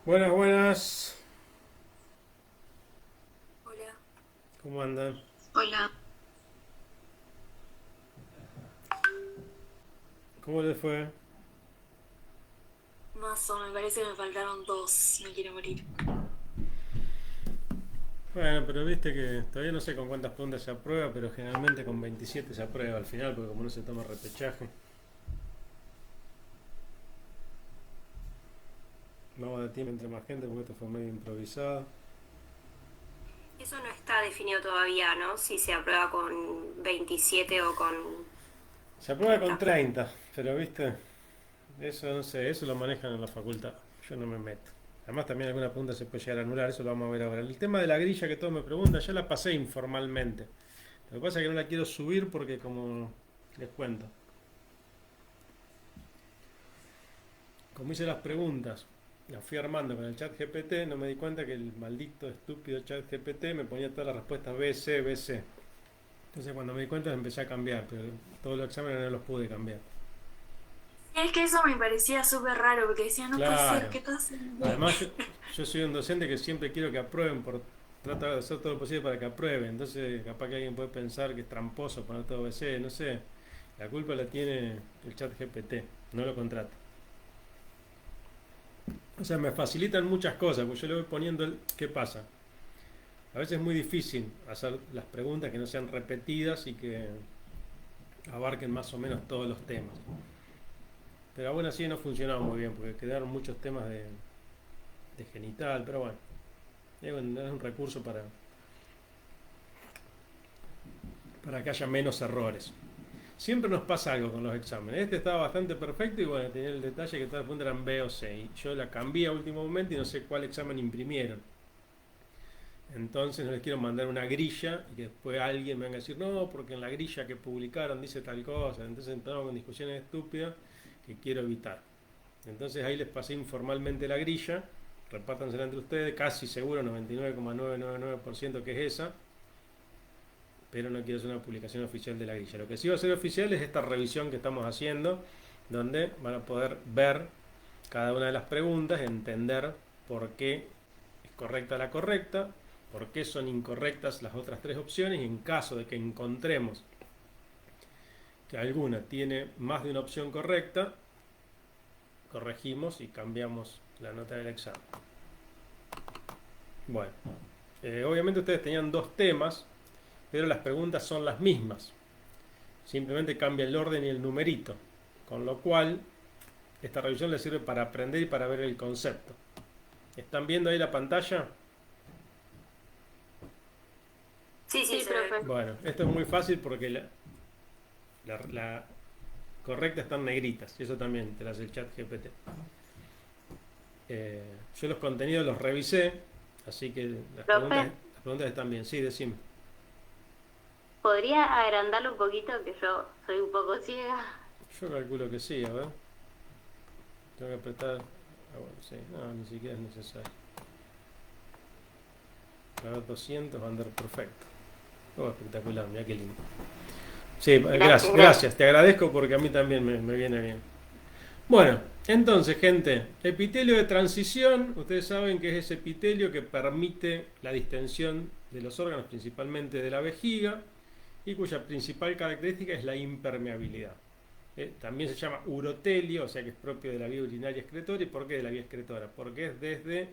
Buenas, buenas. Hola. ¿Cómo andan? Hola. ¿Cómo les fue? Mazo, me parece que me faltaron dos. Me quiero morir. Bueno, pero viste que todavía no sé con cuántas preguntas se aprueba, pero generalmente con 27 se aprueba al final, porque como no se toma repechaje, vamos a dar tiempo entre más gente, porque esto fue medio improvisado. Eso no está definido todavía, ¿no? Si se aprueba con 27 o con Se aprueba con 30. 30, pero viste, eso no sé, eso lo manejan en la facultad. Yo no me meto. Además también alguna pregunta se puede llegar a anular, eso lo vamos a ver ahora. El tema de la grilla que todos me preguntan, ya la pasé informalmente. Lo que pasa es que no la quiero subir porque como les cuento. Como hice las preguntas, las fui armando con el chat GPT, no me di cuenta que el maldito estúpido chat GPT me ponía todas las respuestas B, C, B, C. Entonces cuando me di cuenta empecé a cambiar, pero todos los exámenes no los pude cambiar. Es que eso me parecía súper raro porque decía, no puede ser, Claro. ¿qué estás haciendo? Además yo soy un docente que siempre quiero que aprueben por tratar de hacer todo lo posible para que aprueben. Entonces capaz que alguien puede pensar que es tramposo poner todo B, C, no sé. La culpa la tiene el chat GPT, no lo contrato. O sea, me facilitan muchas cosas, porque yo le voy poniendo el ¿qué pasa? A veces es muy difícil hacer las preguntas que no sean repetidas y que abarquen más o menos todos los temas. Pero aún así no funcionaba muy bien porque quedaron muchos temas de genital, pero bueno, es un recurso para que haya menos errores. Siempre nos pasa algo con los exámenes. Este estaba bastante perfecto y bueno, tenía el detalle que todas las preguntas eran B o C. Y yo la cambié a último momento y no sé cuál examen imprimieron. Entonces no les quiero mandar una grilla y que después alguien me venga a decir, no, porque en la grilla que publicaron dice tal cosa. Entonces entramos con discusiones estúpidas que quiero evitar. Entonces ahí les pasé informalmente la grilla, repártansela entre ustedes, casi seguro 99,999% que es esa, pero no quiero hacer una publicación oficial de la grilla. Lo que sí va a ser oficial es esta revisión que estamos haciendo, donde van a poder ver cada una de las preguntas, entender por qué es correcta la correcta, por qué son incorrectas las otras tres opciones y en caso de que encontremos que alguna tiene más de una opción correcta, corregimos y cambiamos la nota del examen. Bueno, obviamente ustedes tenían dos temas, pero las preguntas son las mismas. Simplemente cambia el orden y el numerito. Con lo cual, esta revisión les sirve para aprender y para ver el concepto. ¿Están viendo ahí la pantalla? Sí, sí, Sí, se ve. profe. Bueno, esto es muy fácil porque la correcta están negritas. Y eso también te lo hace el chat GPT. Eh, yo los contenidos los revisé, así que Profe, las preguntas están bien. Sí, decime. ¿podría agrandarlo un poquito que yo soy un poco ciega? Yo calculo que sí, a ver. Tengo que apretar. Ah, bueno, sí. No, ni siquiera es necesario. A ver, 200 va a andar perfecto. Oh, espectacular, mira qué lindo. Sí, Gracias, gracias, gracias. gracias. Te agradezco porque a mí también me viene bien. Bueno, entonces, gente, epitelio de transición, ustedes saben que es ese epitelio que permite la distensión de los órganos, principalmente de la vejiga, y cuya principal característica es la impermeabilidad. También se llama urotelio, o sea que es propio de la vía urinaria excretora. ¿Y por qué de la vía excretora? Porque es desde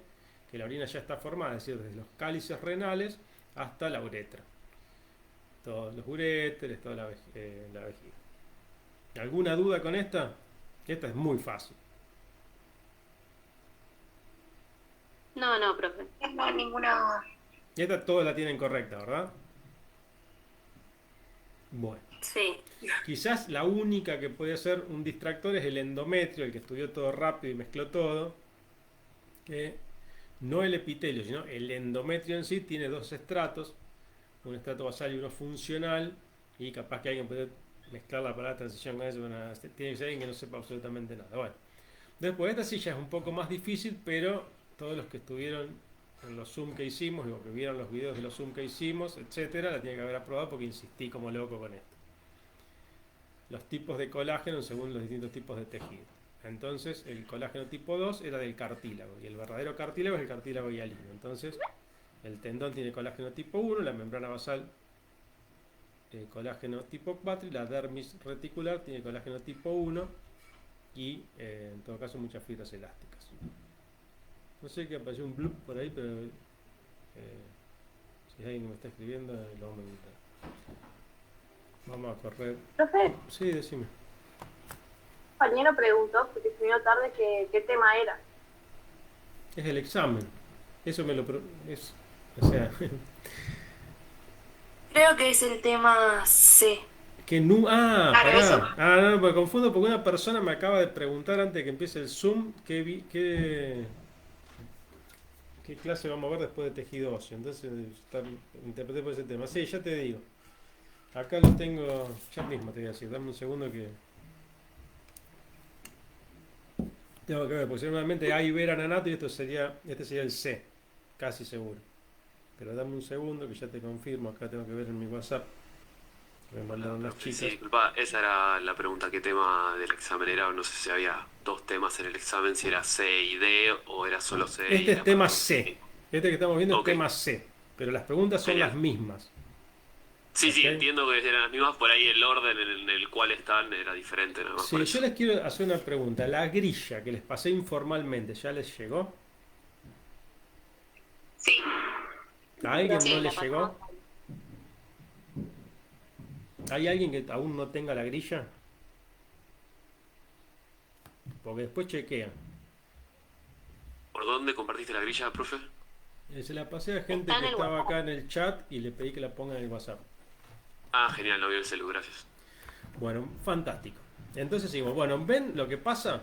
que la orina ya está formada, es decir, desde los cálices renales hasta la uretra. Todos los uréteres, toda la vejiga. ¿Alguna duda con esta? Esta es muy fácil. No, no, profe. No hay ninguna duda. Y esta todos la tienen correcta, ¿verdad? Bueno. Sí. Quizás la única que puede ser un distractor es el endometrio, el que estudió todo rápido y mezcló todo, que no el epitelio, sino el endometrio en sí tiene dos estratos, un estrato basal y uno funcional, y capaz que alguien puede mezclar la palabra transición con eso, tiene que ser alguien que no sepa absolutamente nada. Bueno, después esta sí ya es un poco más difícil, pero todos los que estuvieron en los Zoom que hicimos, o que vieron los videos de los Zoom que hicimos, etcétera, la tienen que haber aprobado porque insistí como loco con esto. Los tipos de colágeno según los distintos tipos de tejido. Entonces el colágeno tipo 2 era del cartílago y el verdadero cartílago es el cartílago hialino. Entonces el tendón tiene colágeno tipo 1, la membrana basal colágeno tipo 4 y la dermis reticular tiene colágeno tipo 1 y en todo caso muchas fibras elásticas. No sé que apareció un bloop por ahí, pero si alguien me está escribiendo lo vamos a evitar. Vamos a correr. Profe, Sí, decime. un compañero preguntó, porque se vino tarde, qué tema era. Es el examen. Eso me lo... o sea, Creo que es el tema C. que no... Ah, Claro, eso. pará. Ah, no, me confundo porque una persona me acaba de preguntar antes de que empiece el Zoom qué clase vamos a ver después de tejido óseo. Entonces, interpreté por ese tema. Sí, ya te digo. Acá lo tengo, ya mismo te voy a decir. Dame un segundo que... Tengo que ver, porque seguramente A y B eran anato y este sería el C. Casi seguro. Pero dame un segundo que ya te confirmo. Acá tengo que ver en mi WhatsApp. Me mandaron las Sí, chicas. disculpa, esa era la pregunta. ¿Qué tema del examen era? No sé si había dos temas en el examen, si era C y D o era solo C y Este es era tema para C. Este que estamos viendo Ok. es tema C. Pero las preguntas son Genial. las mismas. Sí, sí, ¿Ok? entiendo que eran las mismas, por ahí el orden en el cual están era diferente, nada más Sí, por yo eso. les quiero hacer una pregunta. La grilla que les pasé informalmente, ¿ya les llegó? Sí, ¿A alguien sí, no la le llegó? pasamos. ¿Hay alguien que aún no tenga la grilla? Porque después chequean. ¿Por dónde compartiste la grilla, profe? Se la pasé a gente Está en que el estaba WhatsApp. acá en el chat y le pedí que la pongan en el WhatsApp. Ah, genial, no vi el celu, gracias. Bueno, fantástico. Entonces seguimos. Bueno, ¿ven lo que pasa?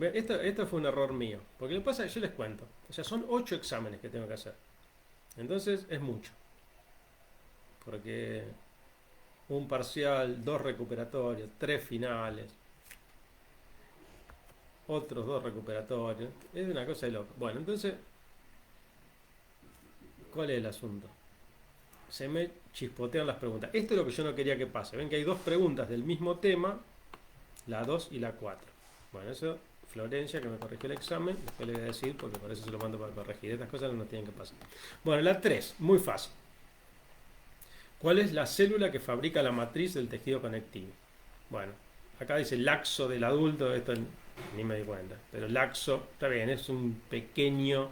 Esto fue un error mío. Porque lo que pasa, yo les cuento. O sea, son 8 exámenes que tengo que hacer. Entonces es mucho. Porque un parcial, 2 recuperatorios, 3 finales, otros 2 recuperatorios. Es una cosa de loco. Bueno, entonces, ¿cuál es el asunto? Se me chispotean las preguntas. Esto es lo que yo no quería que pase. Ven que hay 2 preguntas del mismo tema, la 2 y la 4. Bueno, eso, Florencia, que me corrigió el examen, después le voy a decir, porque por eso se lo mando para corregir. Estas cosas no tienen que pasar. Bueno, la 3, muy fácil. ¿Cuál es la célula que fabrica la matriz del tejido conectivo? Bueno, acá dice laxo del adulto, esto ni me di cuenta, pero laxo, está bien, es una pequeña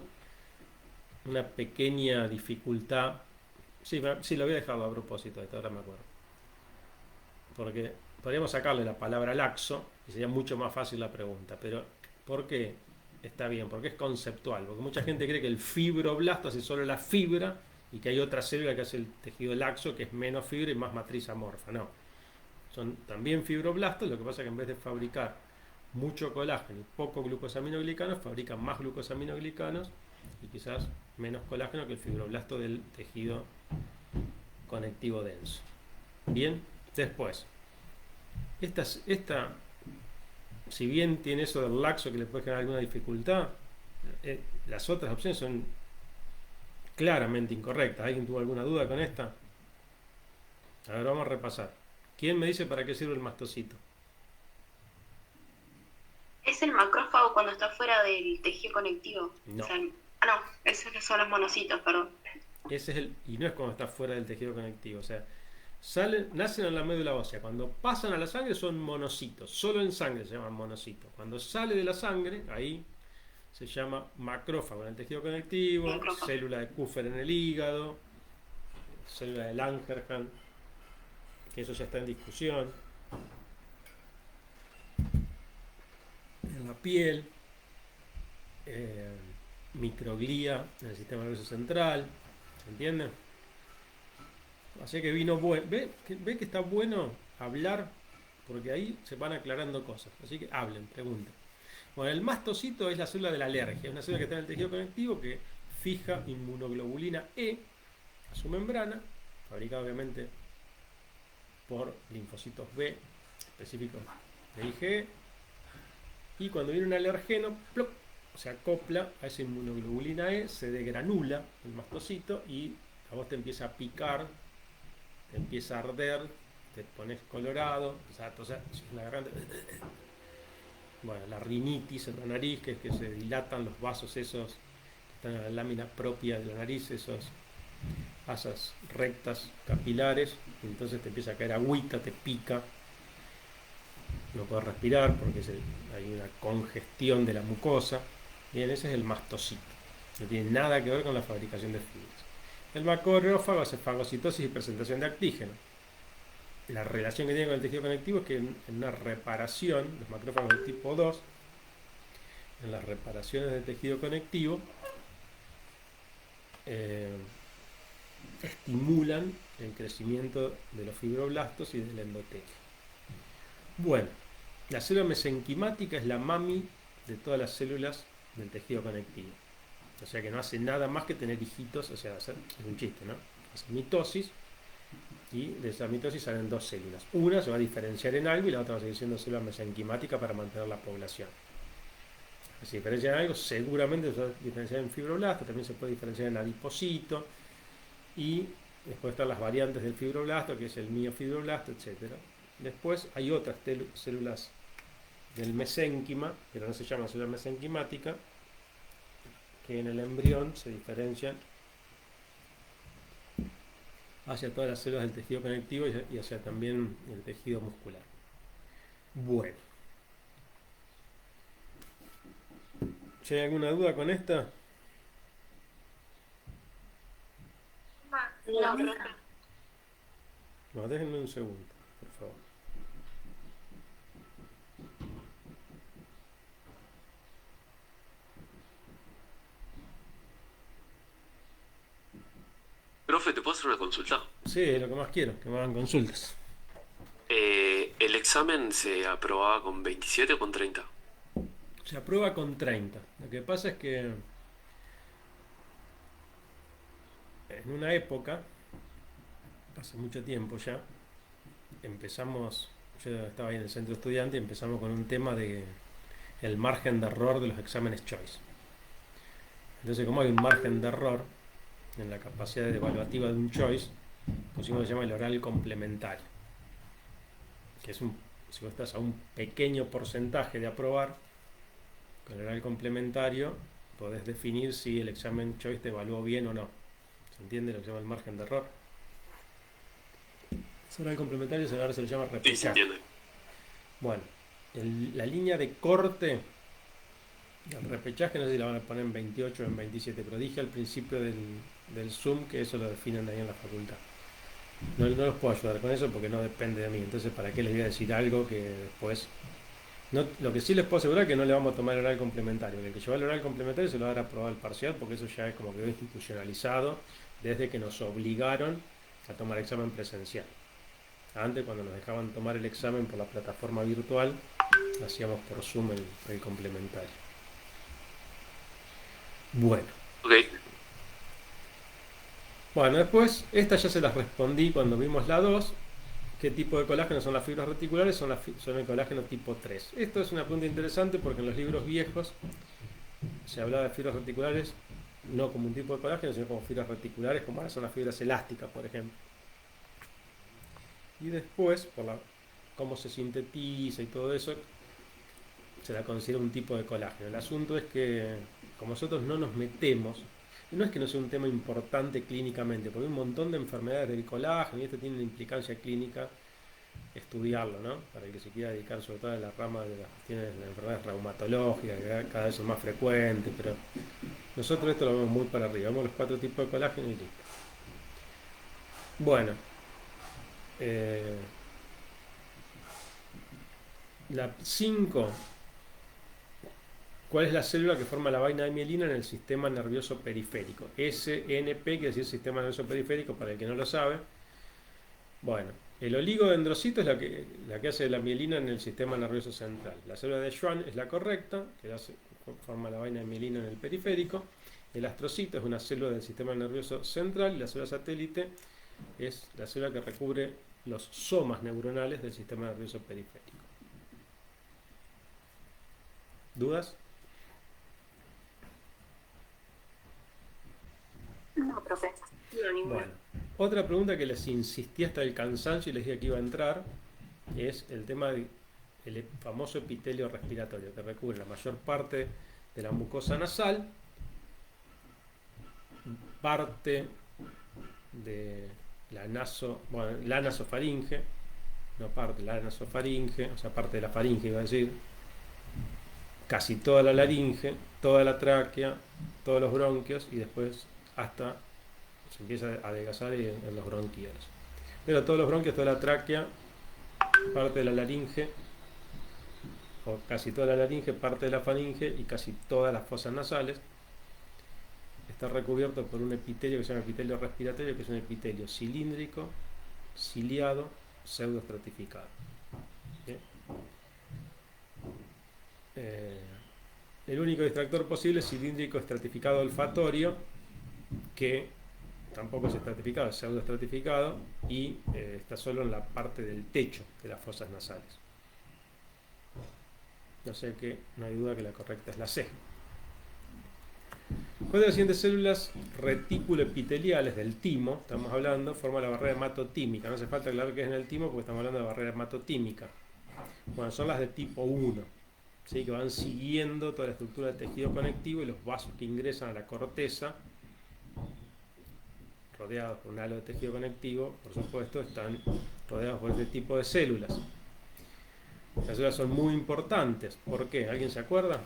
dificultad. Sí, sí, lo voy a dejarlo a propósito de esto, ahora me acuerdo. Porque podríamos sacarle la palabra laxo y sería mucho más fácil la pregunta, pero ¿por qué? Está bien, porque es conceptual, porque mucha gente cree que el fibroblasto hace solo la fibra y que hay otra célula que hace el tejido laxo que es menos fibra y más matriz amorfa. No, son también fibroblastos, lo que pasa es que en vez de fabricar mucho colágeno y poco glucosaminoglicanos, fabrican más glucosaminoglicanos y quizás menos colágeno que el fibroblasto del tejido conectivo denso. Bien, después, esta si bien tiene eso del laxo que le puede generar alguna dificultad, las otras opciones son claramente incorrectas. ¿Alguien tuvo alguna duda con esta? A ver, vamos a repasar. ¿Quién me dice para qué sirve el mastocito? Es el macrófago cuando está fuera del tejido conectivo. No. O sea, no, esos son los monocitos, perdón. Ese es y no es cuando está fuera del tejido conectivo. O sea, nacen en la médula ósea. Cuando pasan a la sangre son monocitos. Solo en sangre se llaman monocitos. Cuando sale de la sangre, ahí se llama macrófago en el tejido conectivo, Macrófago. célula de Kupffer en el hígado, célula de Langerhans, que eso ya está en discusión, en la piel, microglía en el sistema nervioso central, ¿se entiende? Así que vino bueno. ¿Ve que está bueno hablar? Porque ahí se van aclarando cosas. Así que hablen, pregunten. Bueno, el mastocito es la célula de la alergia. Es una célula que está en el tejido conectivo que fija inmunoglobulina E a su membrana, fabricada obviamente por linfocitos B específicos de IgE. Y cuando viene un alergeno, ¡plop!, se acopla a esa inmunoglobulina E, se degranula el mastocito y a vos te empieza a picar, te empieza a arder, te pones colorado, empezás a toser, la garganta. bueno, la rinitis en la nariz, que es que se dilatan los vasos esos que están en la lámina propia de la nariz, esos asas rectas capilares, y entonces te empieza a caer agüita, te pica, no puedes respirar porque hay una congestión de la mucosa. Bien, ese es el mastocito, no tiene nada que ver con la fabricación de fibras. El macrófago hace fagocitosis y presentación de antígeno. La relación que tiene con el tejido conectivo es que en una reparación, los macrófagos del tipo 2, en las reparaciones del tejido conectivo, estimulan el crecimiento de los fibroblastos y del endotelio. Bueno, la célula mesenquimática es la mami de todas las células del tejido conectivo. O sea que no hace nada más que tener hijitos, o sea, es un chiste, ¿no? Hace mitosis, y de esa mitosis salen dos células. Una se va a diferenciar en algo y la otra va a seguir siendo célula mesenquimática para mantener la población. Si se diferencia en algo, seguramente se va a diferenciar en fibroblasto, también se puede diferenciar en adipocito, y después están las variantes del fibroblasto, que es el miofibroblasto, etc. Después hay otras células del mesénquima, pero no se llama célula mesenquimática, que en el embrión se diferencian hacia todas las células del tejido conectivo y hacia también el tejido muscular. Bueno. ¿Si hay alguna duda con esta? No, profe. No, déjenme un segundo, por favor. Profe, ¿te puedo hacer una consulta? Sí, lo que más quiero, que me hagan consultas. ¿El examen se aprobaba con 27 o con 30? Se aprueba con 30. Lo que pasa es que en una época, hace mucho tiempo ya, empezamos, yo estaba ahí en el centro estudiante y empezamos con un tema de el margen de error de los exámenes Choice. Entonces, como hay un margen de error en la capacidad evaluativa de un Choice, pusimos lo que se llama el oral complementario, que es si vos estás a un pequeño porcentaje de aprobar, con el oral complementario podés definir si el examen Choice te evaluó bien o no. ¿Se entiende lo que se llama el margen de error? Ese oral complementario ahora se lo llama Sí, se repechaje. entiende. Bueno, la línea de corte del repechaje, no sé si la van a poner en 28 o en 27, pero dije al principio del Zoom que eso lo definen ahí en la facultad. No los puedo ayudar con eso porque no depende de mí. Entonces, ¿para qué les voy a decir algo que después... No, lo que sí les puedo asegurar es que no le vamos a tomar el oral complementario. El que lleva el oral complementario se lo va a dar a probar el parcial, porque eso ya es como quedó institucionalizado desde que nos obligaron a tomar examen presencial. Antes, cuando nos dejaban tomar el examen por la plataforma virtual, hacíamos por Zoom el complementario. Bueno. Ok. Bueno, después, estas ya se las respondí cuando vimos la 2. ¿Qué tipo de colágeno son las fibras reticulares? Son el colágeno tipo 3. Esto es una pregunta interesante porque en los libros viejos se hablaba de fibras reticulares no como un tipo de colágeno, sino como fibras reticulares, como ahora son las fibras elásticas, por ejemplo. Y después, por cómo se sintetiza y todo eso, se la considera un tipo de colágeno. El asunto es que, como nosotros no nos metemos, y no es que no sea un tema importante clínicamente, porque hay un montón de enfermedades del colágeno y esto tiene una implicancia clínica estudiarlo, ¿no? Para el que se quiera dedicar sobre todo a la rama de las cuestiones de las enfermedades reumatológicas, que cada vez son más frecuentes, pero nosotros esto lo vemos muy para arriba, vemos los 4 tipos de colágeno y listo. Bueno, la 5. ¿Cuál es la célula que forma la vaina de mielina en el sistema nervioso periférico? SNP, quiere decir sistema nervioso periférico, para el que no lo sabe. Bueno, el oligodendrocito es la que hace la mielina en el sistema nervioso central. La célula de Schwann es la correcta, que forma la vaina de mielina en el periférico. El astrocito es una célula del sistema nervioso central y la célula satélite es la célula que recubre los somas neuronales del sistema nervioso periférico. ¿Dudas? No, profe. No, ninguna. Bueno, otra pregunta que les insistí hasta el cansancio y les dije que iba a entrar es el tema de el famoso epitelio respiratorio, que recubre la mayor parte de la mucosa nasal, parte de la nasofaringe, no parte, la nasofaringe, o sea, parte de la faringe iba a decir, casi toda la laringe, toda la tráquea, todos los bronquios y después hasta se empieza a adelgazar en los bronquiolos. Pero todos los bronquios, toda la tráquea, parte de la laringe, o casi toda la laringe, parte de la faringe y casi todas las fosas nasales, está recubierto por un epitelio que se llama epitelio respiratorio, que es un epitelio cilíndrico, ciliado, pseudoestratificado. ¿Bien? El único distractor posible es cilíndrico estratificado olfatorio, que tampoco es estratificado, es pseudoestratificado y está solo en la parte del techo de las fosas nasales. No sé que no hay duda que la correcta es la C. ¿Cuál de las siguientes células retículo-epiteliales del timo, estamos hablando, forma la barrera hematotímica? No hace falta aclarar qué es en el timo porque estamos hablando de barrera hematotímica. Bueno, son las de tipo 1, ¿sí? Que van siguiendo toda la estructura del tejido conectivo y los vasos que ingresan a la corteza, rodeados por un halo de tejido conectivo, por supuesto, están rodeados por este tipo de células. Las células son muy importantes. ¿Por qué? ¿Alguien se acuerda?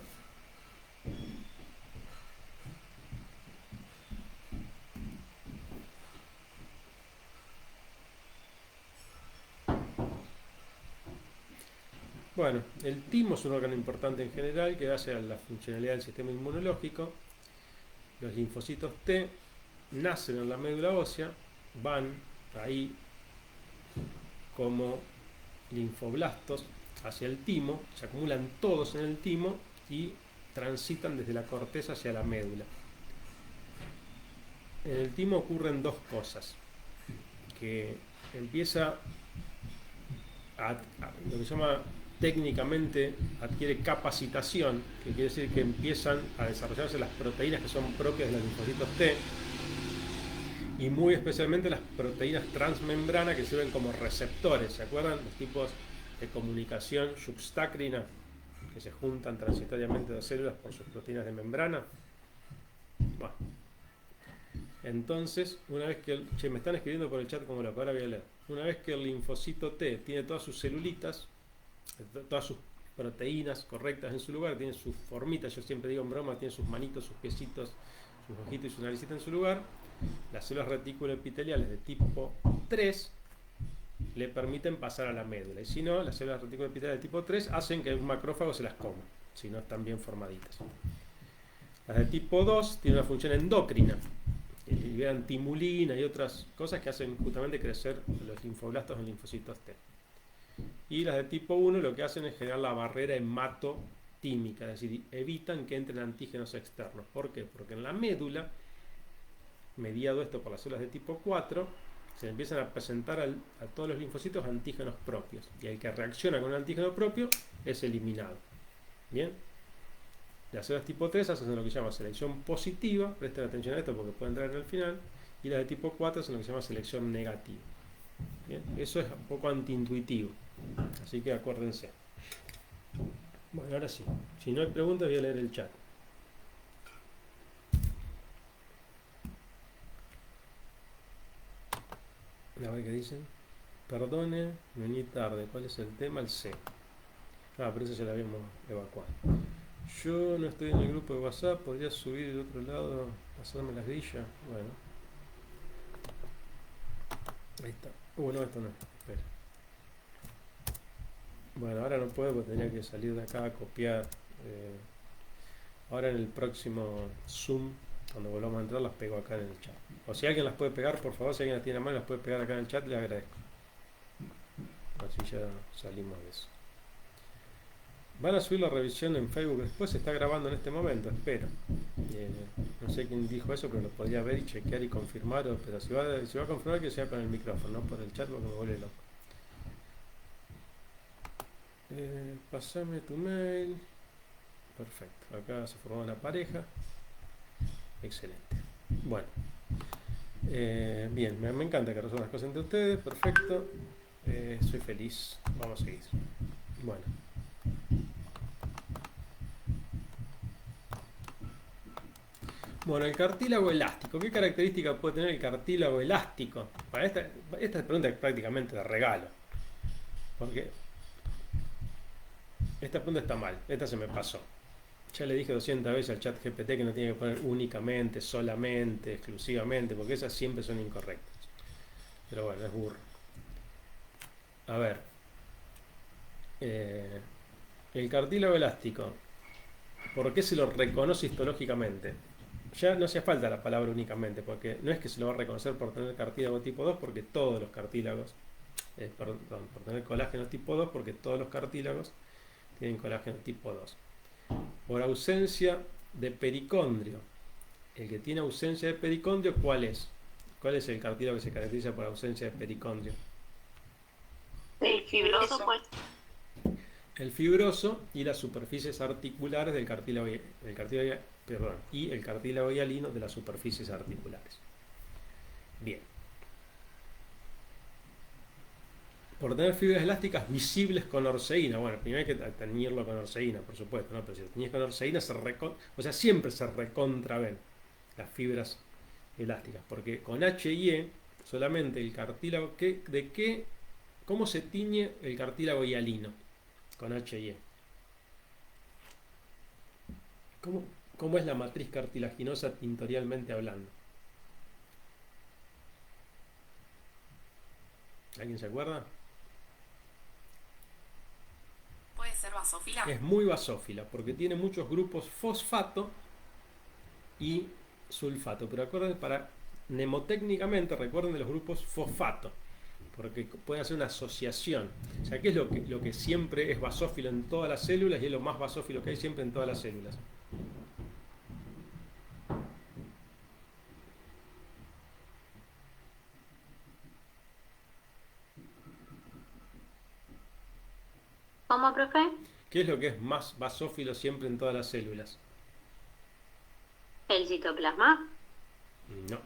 Bueno, el timo es un órgano importante en general que hace a la funcionalidad del sistema inmunológico. Los linfocitos T nacen en la médula ósea, van ahí como linfoblastos hacia el timo, se acumulan todos en el timo y transitan desde la corteza hacia la médula. En el timo ocurren dos cosas, que empieza a lo que se llama técnicamente adquiere capacitación, que quiere decir que empiezan a desarrollarse las proteínas que son propias de los linfocitos T y muy especialmente las proteínas transmembrana que sirven como receptores. ¿Se acuerdan? Los tipos de comunicación substacrina que se juntan transitoriamente dos células por sus proteínas de membrana. Bueno, entonces, una vez que me están escribiendo por el chat como loco, ahora voy a leer. Una vez que el linfocito T tiene todas sus celulitas, todas sus proteínas correctas en su lugar, tiene sus formitas, yo siempre digo en broma, tiene sus manitos, sus piecitos, sus ojitos y su naricita en su lugar, las células reticuloepiteliales de tipo 3 le permiten pasar a la médula, y si no, las células reticuloepiteliales de tipo 3 hacen que un macrófago se las coma, si no están bien formaditas. Las de tipo 2 tienen una función endocrina, liberan timulina y otras cosas que hacen justamente crecer los linfoblastos en linfocitos T. Y las de tipo 1 lo que hacen es generar la barrera hematotímica, es decir, evitan que entren antígenos externos. ¿Por qué? Porque en la médula, mediado esto por las células de tipo 4, se empiezan a presentar a todos los linfocitos antígenos propios. Y el que reacciona con un antígeno propio es eliminado. ¿Bien? Las células tipo 3 hacen lo que se llama selección positiva, presten atención a esto porque puede entrar en el final, y las de tipo 4 hacen lo que se llama selección negativa. Bien, eso es un poco antiintuitivo, así que acuérdense. Bueno, ahora sí, si no hay preguntas voy a leer el chat. A ver qué dicen. Perdone, vení tarde. ¿Cuál es el tema? El C. Ah, pero eso ya lo habíamos evacuado. Yo no estoy en el grupo de WhatsApp, podría subir del otro lado, pasarme las grillas. Bueno. Ahí está. No, esto no. Espera. Bueno, ahora no puedo porque tenía que salir de acá a copiar. Ahora en el próximo Zoom, cuando volvamos a entrar, las pego acá en el chat. O si alguien las puede pegar, por favor, si alguien las tiene a mano, las puede pegar acá en el chat, le agradezco. Así ya salimos de eso. Van a subir la revisión en Facebook después, se está grabando en este momento, espero. No sé quién dijo eso, pero lo podría ver y chequear y confirmar, pero si va a confirmar que sea con el micrófono, no por el chat porque me vuelve loco. Pasame tu mail. Perfecto, acá se formó una pareja. Excelente. Bueno, bien, me encanta que resuelvan las cosas entre ustedes, perfecto. Soy feliz, vamos a seguir. Bueno. Bueno, el cartílago elástico. ¿Qué característica puede tener el cartílago elástico? Bueno, esta pregunta es prácticamente de regalo. Porque esta pregunta está mal. Esta se me pasó. Ya le dije 200 veces al chat GPT que no tiene que poner únicamente, solamente, exclusivamente, porque esas siempre son incorrectas. Pero bueno, es burro. A ver. El cartílago elástico. ¿Por qué se lo reconoce histológicamente? Ya no hace falta la palabra únicamente, porque no es que se lo va a reconocer por tener cartílago tipo 2, porque todos los cartílagos, perdón, por tener colágeno tipo 2, porque todos los cartílagos tienen colágeno tipo 2. Por ausencia de pericondrio. El que tiene ausencia de pericondrio, ¿cuál es? ¿Cuál es el cartílago que se caracteriza por ausencia de pericondrio? El fibroso, pues. El fibroso y las superficies articulares del cartílago, y el cartílago hialino de las superficies articulares. Bien. Por tener fibras elásticas visibles con orseína. Bueno, primero hay que teñirlo con orseína, por supuesto, ¿no? Pero si lo teñís con orseína, siempre se recontraven las fibras elásticas. Porque con H y E, solamente el cartílago, ¿cómo se tiñe el cartílago hialino? Con H y E. ¿Cómo es la matriz cartilaginosa tintorialmente hablando? ¿Alguien se acuerda? ¿Puede ser basófila? Es muy basófila porque tiene muchos grupos fosfato y sulfato. Pero acuérdense, mnemotécnicamente recuerden de los grupos fosfato, porque pueden hacer una asociación. O sea, ¿qué es lo que siempre es basófilo en todas las células y es lo más basófilo que hay siempre en todas las células? ¿Cómo, profe? ¿Qué es lo que es más basófilo siempre en todas las células? ¿El citoplasma? No.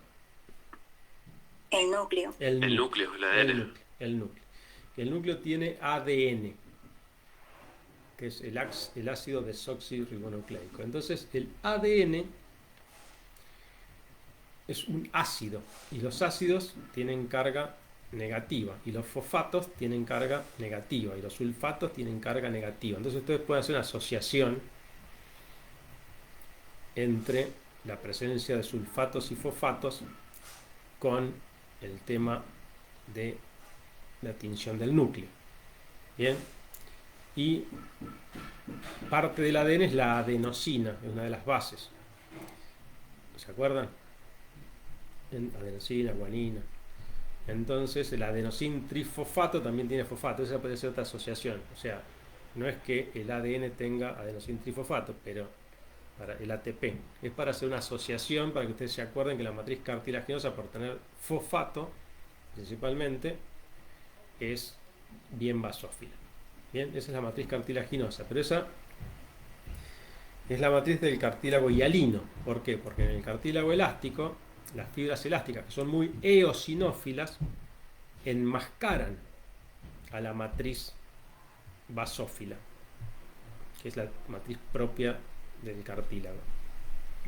El núcleo. El núcleo, el ADN. El núcleo. El núcleo tiene ADN, que es el ácido desoxirribonucleico. Entonces, el ADN es un ácido, y los ácidos tienen carga negativa, y los fosfatos tienen carga negativa, y los sulfatos tienen carga negativa. Entonces, ustedes pueden hacer una asociación entre la presencia de sulfatos y fosfatos con el tema de la tinción del núcleo. Bien, y parte del ADN es la adenosina, es una de las bases. ¿Se acuerdan? Adenosina, guanina. Entonces el adenosin trifosfato también tiene fosfato. Esa puede ser otra asociación. O sea, no es que el ADN tenga adenosin trifosfato, pero para el ATP. Es para hacer una asociación, para que ustedes se acuerden que la matriz cartilaginosa, por tener fosfato, principalmente, es bien basófila. Bien, esa es la matriz cartilaginosa, pero esa es la matriz del cartílago hialino. ¿Por qué? Porque en el cartílago elástico, las fibras elásticas, que son muy eosinófilas, enmascaran a la matriz basófila, que es la matriz propia del cartílago,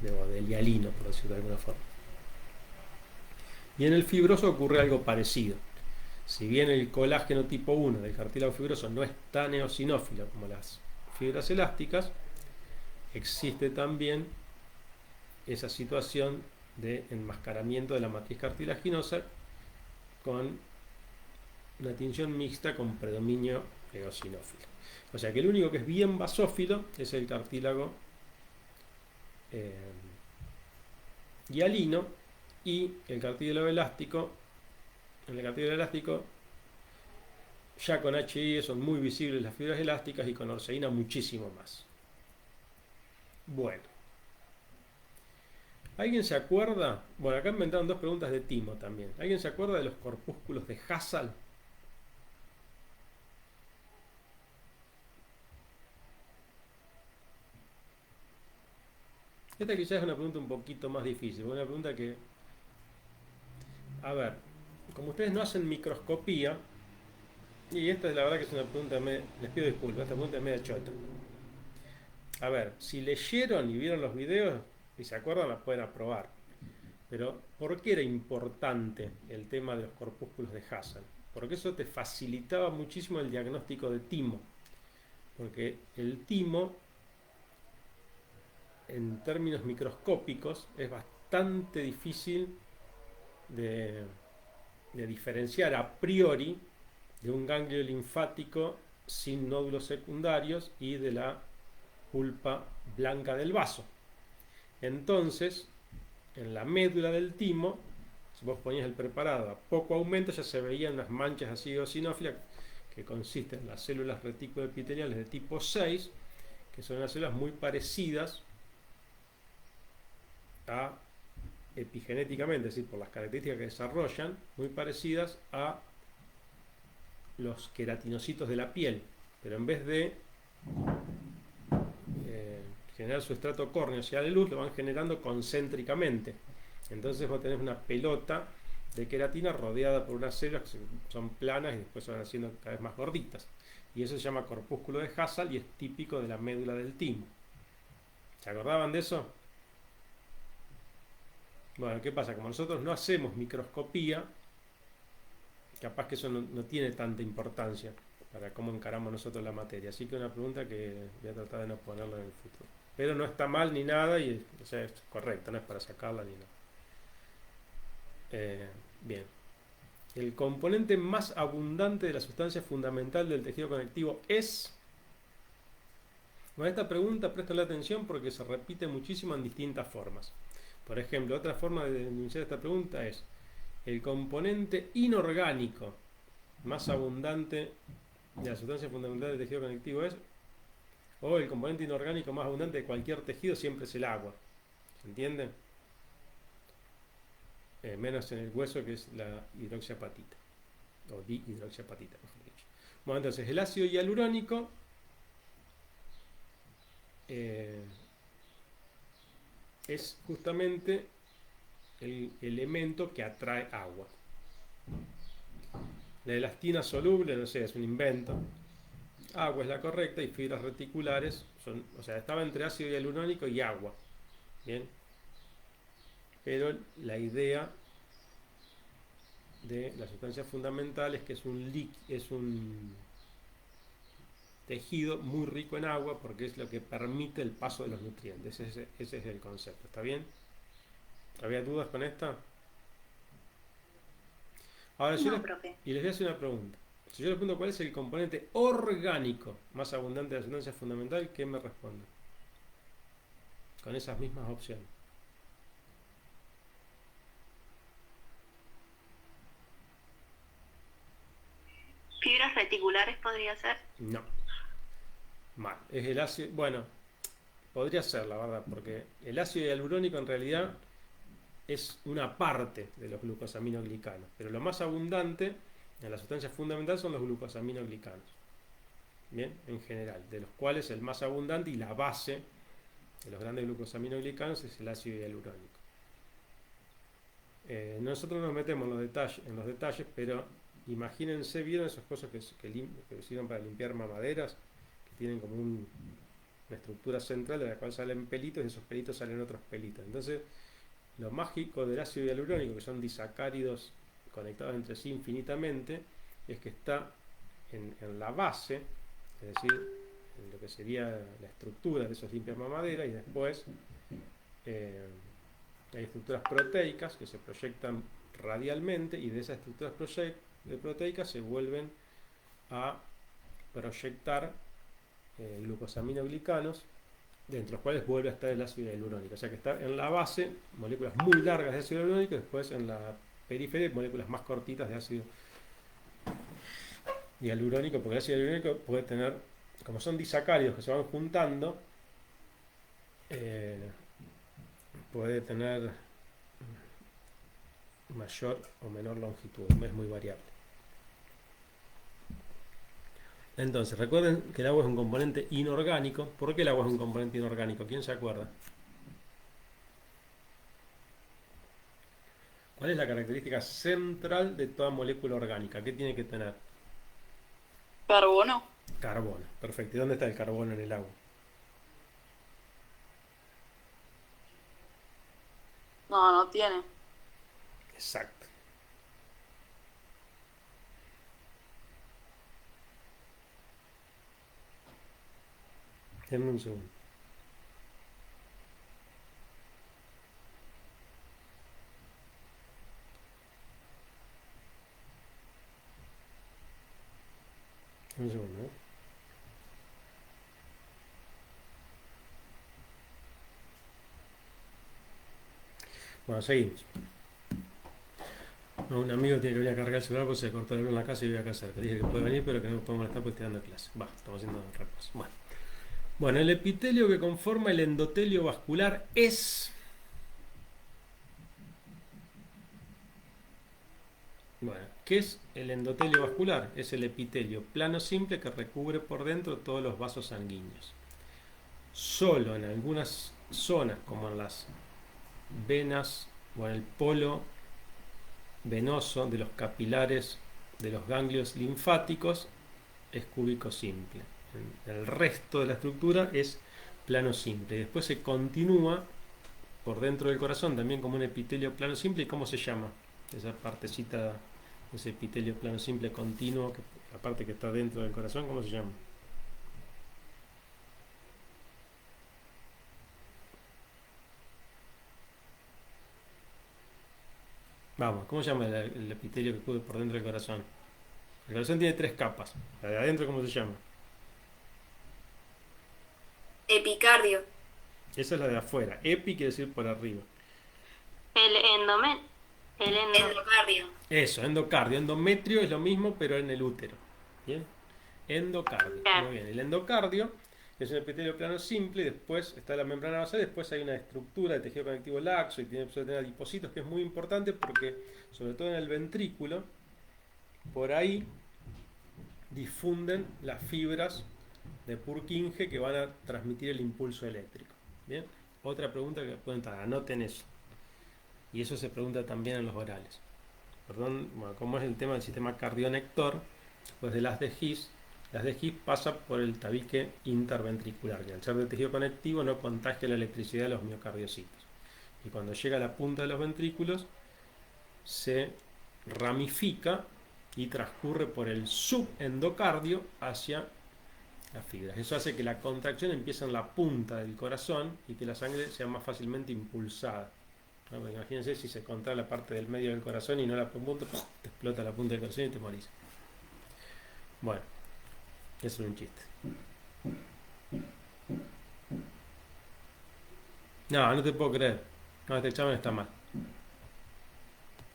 del hialino, por decirlo de alguna forma. Y en el fibroso ocurre algo parecido. Si bien el colágeno tipo 1 del cartílago fibroso no es tan eosinófilo como las fibras elásticas, existe también esa situación de enmascaramiento de la matriz cartilaginosa con una tinción mixta con predominio eosinófilo. O sea que el único que es bien basófilo es el cartílago hialino, y el cartílago elástico. En el cartílago elástico, ya con HI son muy visibles las fibras elásticas, y con orseína muchísimo más. Bueno, ¿alguien se acuerda? Bueno, acá inventaron dos preguntas de Timo también. ¿Alguien se acuerda de los corpúsculos de Hassall? Esta quizás es una pregunta un poquito más difícil, una pregunta que, a ver, como ustedes no hacen microscopía, y esta es la verdad que es una pregunta, les pido disculpas, esta pregunta es media chota. A ver, si leyeron y vieron los videos, si se acuerdan, la pueden aprobar. Pero, ¿por qué era importante el tema de los corpúsculos de Hassan? Porque eso te facilitaba muchísimo el diagnóstico de timo. Porque el timo, en términos microscópicos, es bastante difícil de diferenciar a priori de un ganglio linfático sin nódulos secundarios y de la pulpa blanca del vaso. Entonces, en la médula del timo, si vos ponías el preparado a poco aumento, ya se veían unas manchas así eosinófilas que consisten en las células reticuloepiteliales de tipo 6, que son unas células muy parecidas a epigenéticamente, es decir, por las características que desarrollan, muy parecidas a los queratinocitos de la piel, pero en vez de generar su estrato córneo hacia la luz, lo van generando concéntricamente. Entonces vos tenés una pelota de queratina rodeada por unas células que son planas y después se van haciendo cada vez más gorditas. Y eso se llama corpúsculo de Hassan y es típico de la médula del timo. ¿Se acordaban de eso? Bueno, ¿qué pasa? Como nosotros no hacemos microscopía, capaz que eso no tiene tanta importancia para cómo encaramos nosotros la materia. Así que una pregunta que voy a tratar de no ponerla en el futuro. Pero no está mal ni nada, y o sea, es correcta, no es para sacarla ni nada. Bien. El componente más abundante de la sustancia fundamental del tejido conectivo es... Bueno, esta pregunta préstale atención porque se repite muchísimo en distintas formas. Por ejemplo, otra forma de denunciar esta pregunta es: el componente inorgánico más abundante de la sustancia fundamental del tejido conectivo es... O el componente inorgánico más abundante de cualquier tejido siempre es el agua. ¿Se entiende? Menos en el hueso, que es la hidroxiapatita. O dihidroxiapatita, mejor dicho. Bueno, entonces el ácido hialurónico es justamente el elemento que atrae agua. La elastina soluble, no sé, es un invento. Agua es la correcta y fibras reticulares son, o sea, estaba entre ácido hialurónico y agua. Bien. Pero la idea de la sustancia fundamental es que es un tejido muy rico en agua porque es lo que permite el paso de los nutrientes. Ese es el concepto. ¿Está bien? ¿Había dudas con esta? Ahora No, profe. y les voy a hacer una pregunta. Si yo les pregunto cuál es el componente orgánico más abundante de la sustancia fundamental, ¿qué me responden? Con esas mismas opciones. ¿Fibras reticulares podría ser? No. Mal. Es el ácido. Bueno, podría ser, la verdad, porque el ácido hialurónico en realidad es una parte de los glucosaminoglicanos, pero lo más abundante en la sustancia fundamental son los glucosaminoglicanos. Bien, en general, de los cuales el más abundante y la base de los grandes glucosaminoglicanos es el ácido hialurónico. Nosotros no nos metemos en los detalles, pero imagínense, ¿vieron esas cosas que sirven para limpiar mamaderas? Que tienen como una estructura central de la cual salen pelitos y de esos pelitos salen otros pelitos. Entonces, lo mágico del ácido hialurónico, que son disacáridos conectados entre sí infinitamente, es que está en la base, es decir, en lo que sería la estructura de esos limpias mamaderas, y después hay estructuras proteicas que se proyectan radialmente, y de esas estructuras proteicas se vuelven a proyectar glucosaminoglicanos, dentro de los cuales vuelve a estar el ácido hialurónico. O sea que está en la base moléculas muy largas de ácido hialurónico, y después en la periferia moléculas más cortitas de ácido hialurónico, porque el ácido hialurónico puede tener, como son disacáridos que se van juntando, puede tener mayor o menor longitud, es muy variable. Entonces, recuerden que el agua es un componente inorgánico. ¿Por qué el agua es un componente inorgánico? ¿Quién se acuerda? ¿Cuál es la característica central de toda molécula orgánica? ¿Qué tiene que tener? Carbono. Carbono. Perfecto. ¿Y dónde está el carbono en el agua? No, no tiene. Exacto. Denme un segundo. Un segundo, ¿eh? Bueno, seguimos. No, un amigo tiene que venir a cargar el celular porque se cortó la luz en la casa y voy acá cerca. Dije que puede venir, pero que no me puedo molestar porque estoy dando clase. Va, estamos haciendo otra cosa. Bueno, el epitelio que conforma el endotelio vascular es... Bueno, ¿qué es el endotelio vascular? Es el epitelio plano simple que recubre por dentro todos los vasos sanguíneos. Solo en algunas zonas, como en las venas o en el polo venoso de los capilares de los ganglios linfáticos, es cúbico simple. El resto de la estructura es plano simple. Después se continúa por dentro del corazón también como un epitelio plano simple. ¿Y cómo se llama? Esa partecita, ese epitelio plano simple continuo, la parte que está dentro del corazón, ¿cómo se llama? Vamos, ¿cómo se llama el epitelio que cubre por dentro del corazón? El corazón tiene 3 capas. La de adentro, ¿cómo se llama? Epicardio. Esa es la de afuera. Epi quiere decir por arriba. El Endocardio. Eso, endocardio. Endometrio es lo mismo, pero en el útero. ¿Bien? Endocardio. Bien. Muy bien. El endocardio es un epitelio plano simple, y después está la membrana basal, después hay una estructura de tejido conectivo laxo y suele tener adipocitos, que es muy importante porque, sobre todo en el ventrículo, por ahí difunden las fibras de Purkinje que van a transmitir el impulso eléctrico. ¿Bien? Otra pregunta que pueden estar, anoten eso. Y eso se pregunta también en los orales. Perdón, bueno, como es el tema del sistema cardionector, pues de las de His pasa por el tabique interventricular, que al ser de tejido conectivo no contagia la electricidad de los miocardiocitos. Y cuando llega a la punta de los ventrículos, se ramifica y transcurre por el subendocardio hacia las fibras. Eso hace que la contracción empiece en la punta del corazón y que la sangre sea más fácilmente impulsada. ¿No? Imagínense si se contrae la parte del medio del corazón y no la punta, te explota la punta del corazón y te morís. Bueno, eso es un chiste. No, no te puedo creer. No, este examen está mal.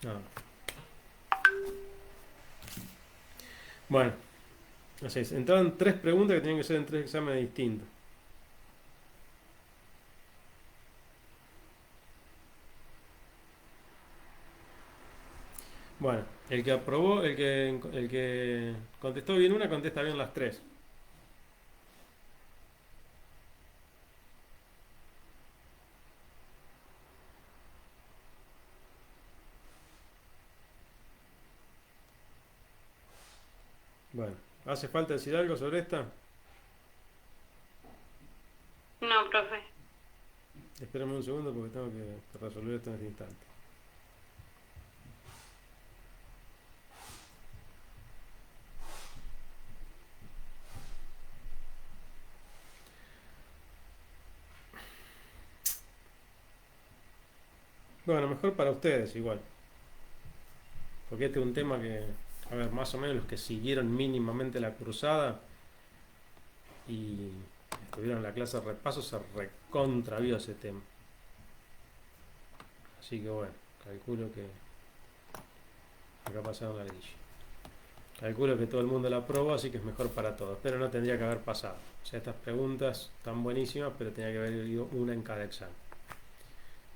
No. Bueno, así es. Entraron 3 preguntas que tienen que ser en 3 exámenes distintos. Bueno, el que aprobó, el que contestó bien una, contesta bien las 3. Bueno, ¿hace falta decir algo sobre esta? No, profe. Espérame un segundo porque tengo que resolver esto en este instante. Bueno, mejor para ustedes igual. Porque este es un tema que, a ver, más o menos los que siguieron mínimamente la cruzada y estuvieron en la clase de repaso se recontravió ese tema. Así que bueno, calculo que acá pasaron la grilla. Calculo que todo el mundo la aprobó, así que es mejor para todos. Pero no tendría que haber pasado. O sea, estas preguntas están buenísimas, pero tenía que haber ido una en cada examen.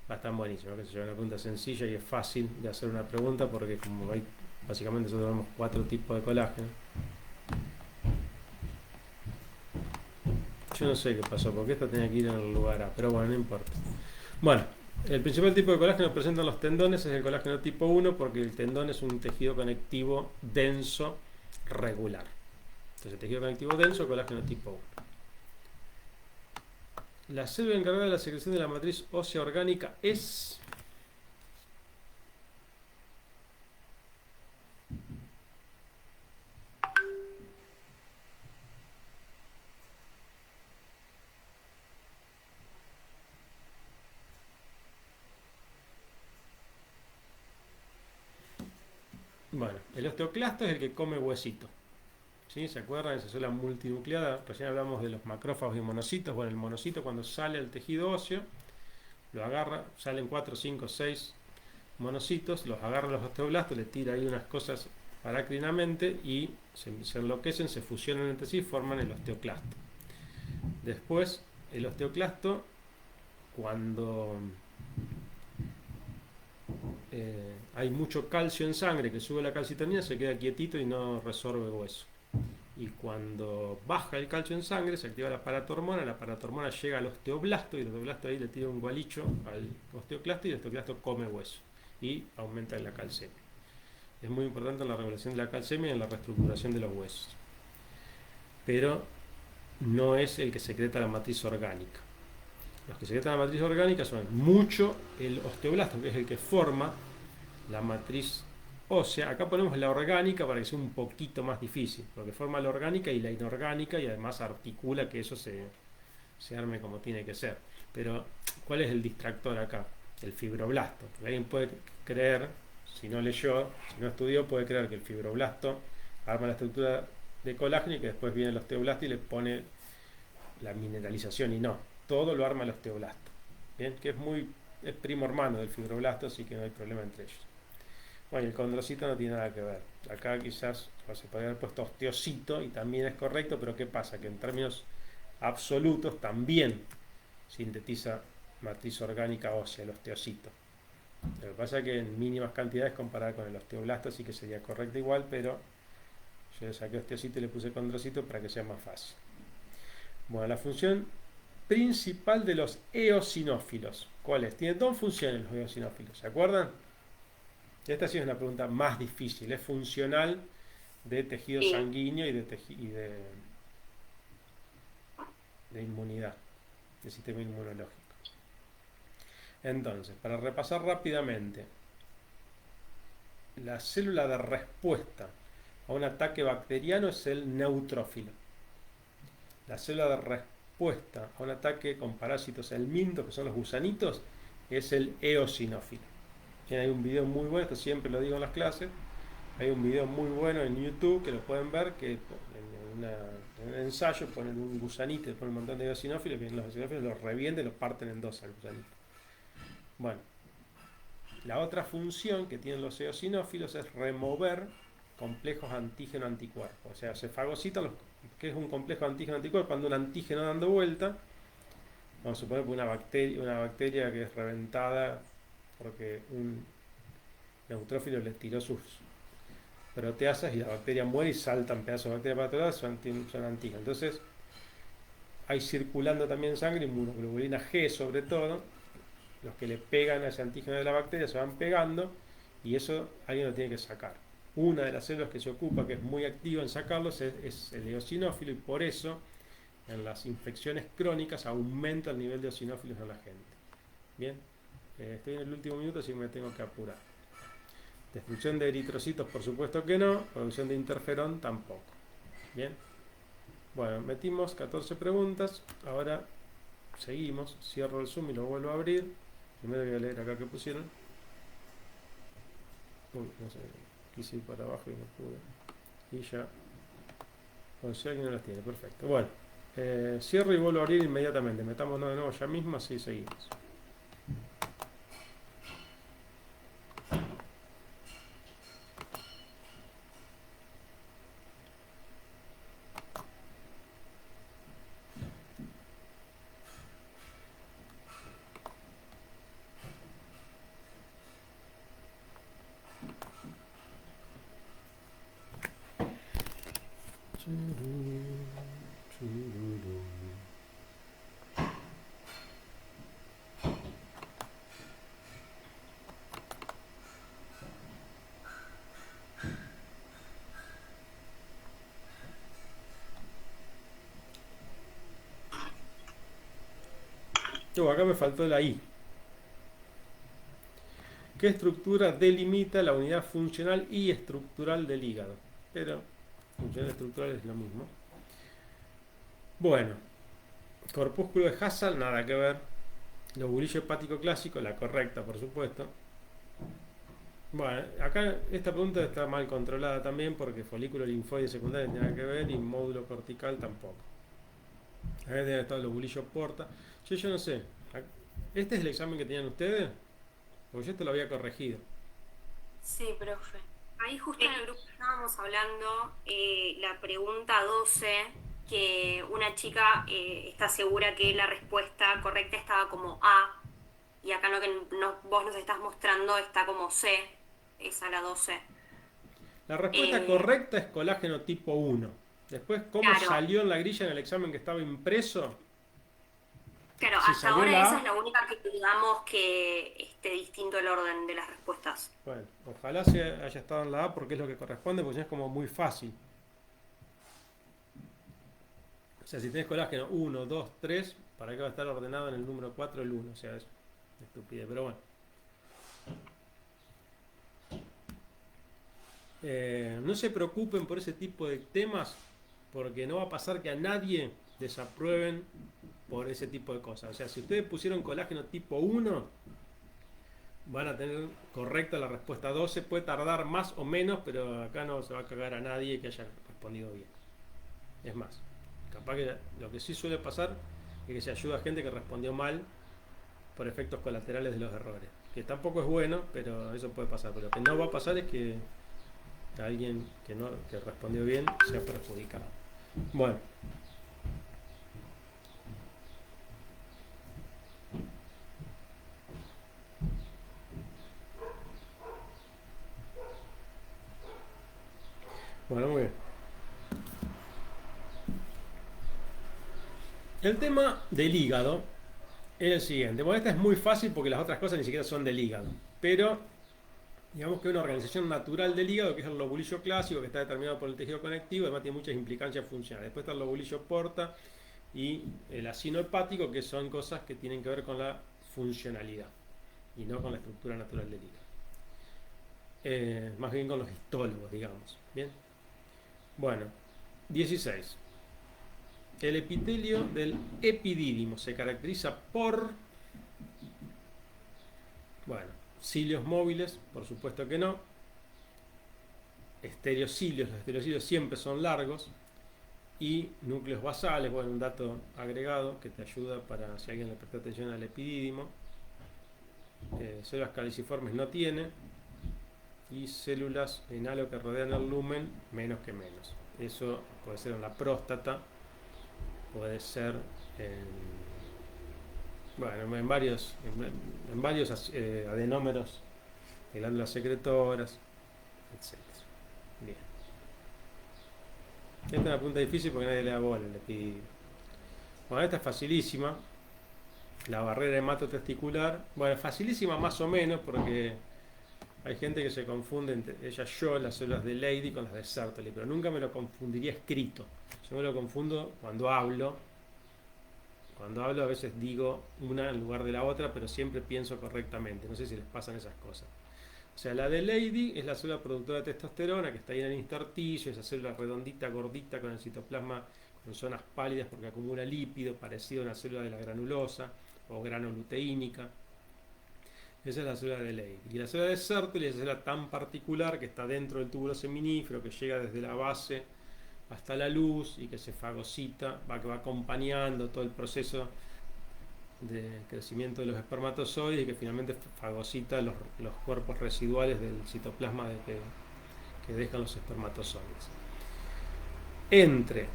Están buenísimas, que se llama una pregunta sencilla y es fácil de hacer una pregunta porque como hay, básicamente nosotros tenemos 4 tipos de colágeno. Yo no sé qué pasó, porque esta tenía que ir en el lugar A, pero bueno, no importa. Bueno, el principal tipo de colágeno que presentan los tendones es el colágeno tipo 1 porque el tendón es un tejido conectivo denso regular. Entonces, el tejido conectivo denso, colágeno tipo 1. La célula encargada de la secreción de la matriz ósea orgánica es... Bueno, el osteoclasto es el que come huesito. ¿Sí? ¿Se acuerdan? Esa célula multinucleada. Recién hablamos de los macrófagos y monocitos. Bueno, el monocito cuando sale al tejido óseo, lo agarra, salen 4, 5, 6 monocitos, los agarra los osteoblastos, le tira ahí unas cosas parácrinamente y se enloquecen, se fusionan entre sí y forman el osteoclasto. Después, el osteoclasto, cuando hay mucho calcio en sangre que sube la calcitonina, se queda quietito y no resorbe hueso. Y cuando baja el calcio en sangre, se activa la paratormona llega al osteoblasto y el osteoblasto ahí le tira un gualicho al osteoclasto y el osteoclasto come hueso y aumenta la calcemia. Es muy importante en la regulación de la calcemia y en la reestructuración de los huesos. Pero no es el que secreta la matriz orgánica. Los que secretan la matriz orgánica son mucho el osteoblasto, que es el que forma la matriz ósea. Acá ponemos la orgánica para que sea un poquito más difícil, porque forma la orgánica y la inorgánica y además articula que eso se arme como tiene que ser. Pero, ¿cuál es el distractor acá? El fibroblasto. Alguien puede creer, si no leyó, si no estudió, puede creer que el fibroblasto arma la estructura de colágeno y que después viene el osteoblasto y le pone la mineralización, y no, todo lo arma el osteoblasto. Bien, que es primo hermano del fibroblasto, así que no hay problema entre ellos. Bueno, el condrocito no tiene nada que ver. Acá quizás se podría haber puesto osteocito y también es correcto, pero ¿qué pasa? Que en términos absolutos también sintetiza matriz orgánica ósea, el osteocito. Lo que pasa es que en mínimas cantidades comparada con el osteoblasto, así que sería correcto igual, pero yo le saqué osteocito y le puse condrocito para que sea más fácil. Bueno, la función principal de los eosinófilos, ¿cuál es? Tiene dos funciones los eosinófilos, ¿se acuerdan? Esta sí es una pregunta más difícil, es funcional de tejido sanguíneo y de inmunidad, del sistema inmunológico. Entonces, para repasar rápidamente, la célula de respuesta a un ataque bacteriano es el neutrófilo. La célula de respuesta a un ataque con parásitos helmintos, que son los gusanitos, es el eosinófilo. Hay un video muy bueno, esto siempre lo digo en las clases, hay un video muy bueno en YouTube que lo pueden ver, que en un ensayo ponen un gusanito, ponen un montón de eosinófilos, que los eosinófilos los revienten y los parten en dos al gusanito. Bueno, la otra función que tienen los eosinófilos es remover complejos antígeno-anticuerpo. O sea, se fagocitan ¿qué es un complejo antígeno-anticuerpo? Cuando un antígeno dando vuelta, vamos a suponer que una bacteria que es reventada porque un neutrófilo le tiró sus proteasas y la bacteria muere y saltan pedazos de bacteria para todos lados, son antígenos. Entonces, hay circulando también sangre, inmunoglobulina G sobre todo, los que le pegan a ese antígeno de la bacteria se van pegando y eso alguien lo tiene que sacar. Una de las células que se ocupa, que es muy activa en sacarlos, es el eosinófilo, y por eso en las infecciones crónicas aumenta el nivel de eosinófilos en la gente. Bien, estoy en el último minuto, así que me tengo que apurar. Destrucción de eritrocitos, por supuesto que no. Producción de interferón, tampoco. Bien. Bueno, metimos 14 preguntas. Ahora seguimos. Cierro el Zoom y lo vuelvo a abrir. Primero voy a leer acá que pusieron. Uy, no sé. Quise ir para abajo y no pude. Y ya. Bueno, si alguien no las tiene, perfecto. Bueno, cierro y vuelvo a abrir inmediatamente. Metámonos de nuevo ya mismo, así seguimos. Acá me faltó la I. ¿Qué estructura delimita la unidad funcional y estructural del hígado? Pero funcional y estructural es lo mismo. Bueno, corpúsculo de Hassall, nada que ver. Lobulillo hepático clásico, la correcta, por supuesto. Bueno, acá esta pregunta está mal controlada también porque folículo linfoide secundario no tiene nada que ver y módulo cortical tampoco. Acá deben estar los bulillos porta. Yo no sé. ¿Este es el examen que tenían ustedes? Porque yo esto lo había corregido. Sí, profe. Ahí justo en el grupo estábamos hablando la pregunta 12, que una chica está segura que la respuesta correcta estaba como A, y acá lo que vos nos estás mostrando está como C, esa la 12. La respuesta Eh, correcta es colágeno tipo 1. Después, ¿cómo Claro. salió en la grilla en el examen que estaba impreso? Claro, Si hasta salió ahora la esa A, es la única que digamos que esté distinto el orden de las respuestas. bueno, ojalá se haya estado en la A porque es lo que corresponde, porque si no es como muy fácil. O sea, si tenés colágeno 1, 2, 3, ¿para qué va a estar ordenado en el número 4 el 1? O sea, es estupidez, pero bueno. No se preocupen por ese tipo de temas, porque no va a pasar que a nadie desaprueben por ese tipo de cosas. O sea, si ustedes pusieron colágeno tipo 1, van a tener correcta la respuesta 12. Puede tardar más o menos, pero acá no se va a cagar a nadie que haya respondido bien. Es más, capaz que lo que sí suele pasar es que se ayuda a gente que respondió mal por efectos colaterales de los errores. Que tampoco es bueno, pero eso puede pasar. Pero lo que no va a pasar es que alguien que respondió bien sea perjudicado. Bueno. Bueno, muy bien. El tema del hígado es el siguiente. Bueno, esta es muy fácil porque las otras cosas ni siquiera son del hígado. Pero digamos que hay una organización natural del hígado, que es el lobulillo clásico, que está determinado por el tejido conectivo, además tiene muchas implicancias funcionales. Después está el lobulillo porta y el acino hepático, que son cosas que tienen que ver con la funcionalidad y no con la estructura natural del hígado. Más bien con los histólogos, digamos. Bien. Bueno, 16. El epitelio del epidídimo se caracteriza por, bueno, cilios móviles, por supuesto que no. Estereocilios, los estereocilios siempre son largos. Y núcleos basales, bueno, un dato agregado que te ayuda para si alguien le presta atención al epidídimo. Células caliciformes no tiene. Y células en halo que rodean el lumen, menos que menos. Eso puede ser en la próstata, puede ser en varios adenómeros de glándulas secretoras, etc. Bien. Esta es una pregunta difícil porque nadie le da bola, le pide. Bueno, esta es facilísima. La barrera hematotesticular. Bueno, facilísima más o menos porque hay gente que se confunde entre las células de Leydig con las de Sertoli, pero nunca me lo confundiría escrito. Yo me lo confundo cuando hablo. Cuando hablo a veces digo una en lugar de la otra, pero siempre pienso correctamente. No sé si les pasan esas cosas. O sea, la de Leydig es la célula productora de testosterona que está ahí en el intersticios, esa célula redondita, gordita, con el citoplasma con zonas pálidas porque acumula lípido, parecido a una célula de la granulosa o granoluteínica. Esa es la célula de Leydig. Y la célula de Sertoli es esa célula tan particular que está dentro del túbulo seminífero, que llega desde la base hasta la luz y que se fagocita, que va acompañando todo el proceso de crecimiento de los espermatozoides y que finalmente fagocita los cuerpos residuales del citoplasma que dejan los espermatozoides. Entre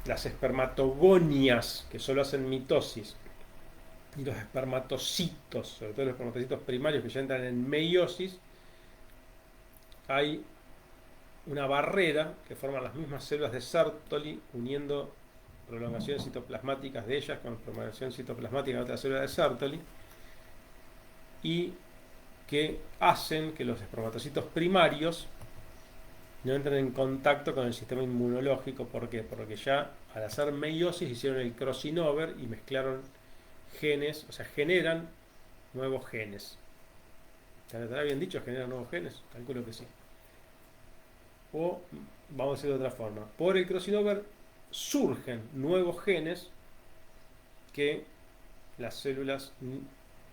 las espermatogonias, que solo hacen mitosis, y los espermatocitos, sobre todo los espermatocitos primarios que ya entran en meiosis, hay una barrera que forman las mismas células de Sertoli uniendo prolongaciones citoplasmáticas de ellas con prolongación citoplasmática de otras células de Sertoli y que hacen que los espermatocitos primarios no entren en contacto con el sistema inmunológico. ¿Por qué? Porque ya al hacer meiosis hicieron el crossing over y mezclaron genes, o sea, generan nuevos genes. ¿Estará bien dicho? ¿Generan nuevos genes? Calculo que sí. O, vamos a decirlo de otra forma, por el crossing over surgen nuevos genes que las células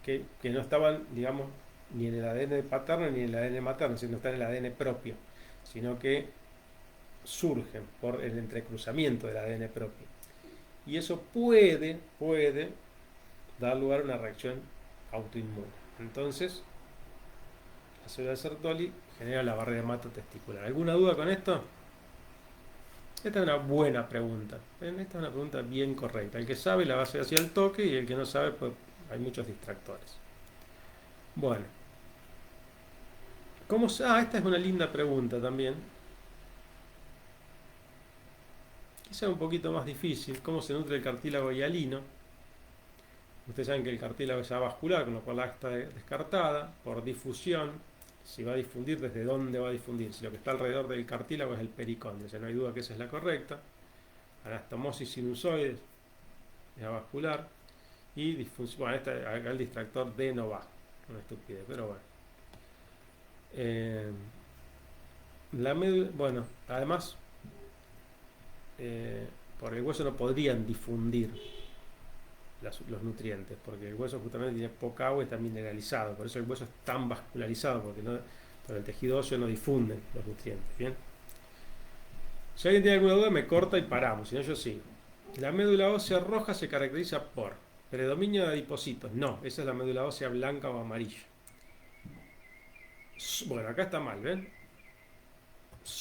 que no estaban, digamos, ni en el ADN paterno ni en el ADN materno, sino está en el ADN propio, sino que surgen por el entrecruzamiento del ADN propio. Y eso puede dar lugar a una reacción autoinmune. Entonces, la célula de Sertoli genera la barrera hematotesticular. ¿Alguna duda con esto? Esta es una buena pregunta. Esta es una pregunta bien correcta. El que sabe la va a hacer hacia el toque y el que no sabe, pues hay muchos distractores. Bueno. Esta es una linda pregunta también. Quizá un poquito más difícil. ¿Cómo se nutre el cartílago hialino? Ustedes saben que el cartílago es avascular, con lo cual está descartada por difusión. Si va a difundir, ¿desde dónde va a difundir? Si lo que está alrededor del cartílago es el pericondrio, o sea, no hay duda que esa es la correcta. Anastomosis sinusoide es avascular. Y difusión, bueno, acá el distractor D no va. Una estupidez, pero bueno. La médula, bueno, además, por el hueso no podrían difundir los nutrientes, porque el hueso justamente tiene poca agua y está mineralizado, por eso el hueso es tan vascularizado, porque por el tejido óseo no difunden los nutrientes. Bien, si alguien tiene alguna duda me corta y paramos, si no yo sigo. La médula ósea roja se caracteriza por predominio de adipocitos. No, esa es la médula ósea blanca o amarilla. Bueno, acá está mal, ¿ven?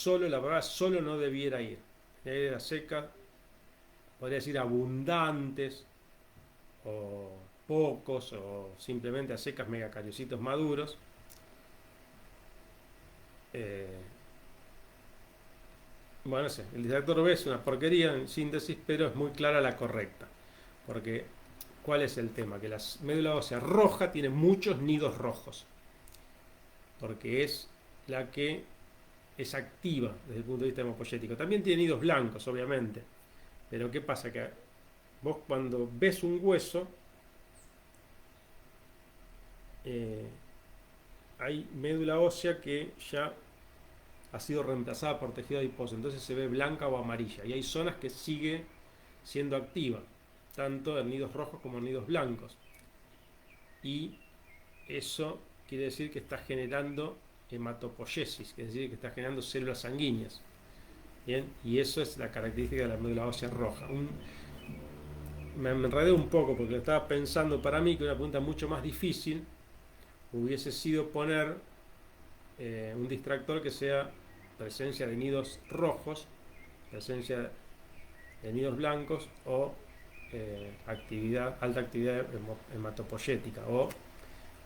La palabra solo no debiera ir. Era seca, podría decir abundantes, o pocos, o simplemente a secas megacariocitos maduros. Bueno, no sé, el distractor B es una porquería en síntesis, pero es muy clara la correcta. Porque, ¿cuál es el tema? Que la médula ósea roja tiene muchos nidos rojos. Porque es la que es activa desde el punto de vista hemopoyético. También tiene nidos blancos, obviamente. Pero ¿qué pasa? Que vos cuando ves un hueso, hay médula ósea que ya ha sido reemplazada por tejido adiposo, entonces se ve blanca o amarilla. Y hay zonas que sigue siendo activa, tanto en nidos rojos como en nidos blancos. Y eso quiere decir que está generando hematopoiesis, es decir, que está generando células sanguíneas. Bien, y eso es la característica de la médula ósea roja. Me enredé un poco porque estaba pensando para mí que una pregunta mucho más difícil hubiese sido poner un distractor que sea presencia de nidos rojos, presencia de nidos blancos o alta actividad hematopoyética o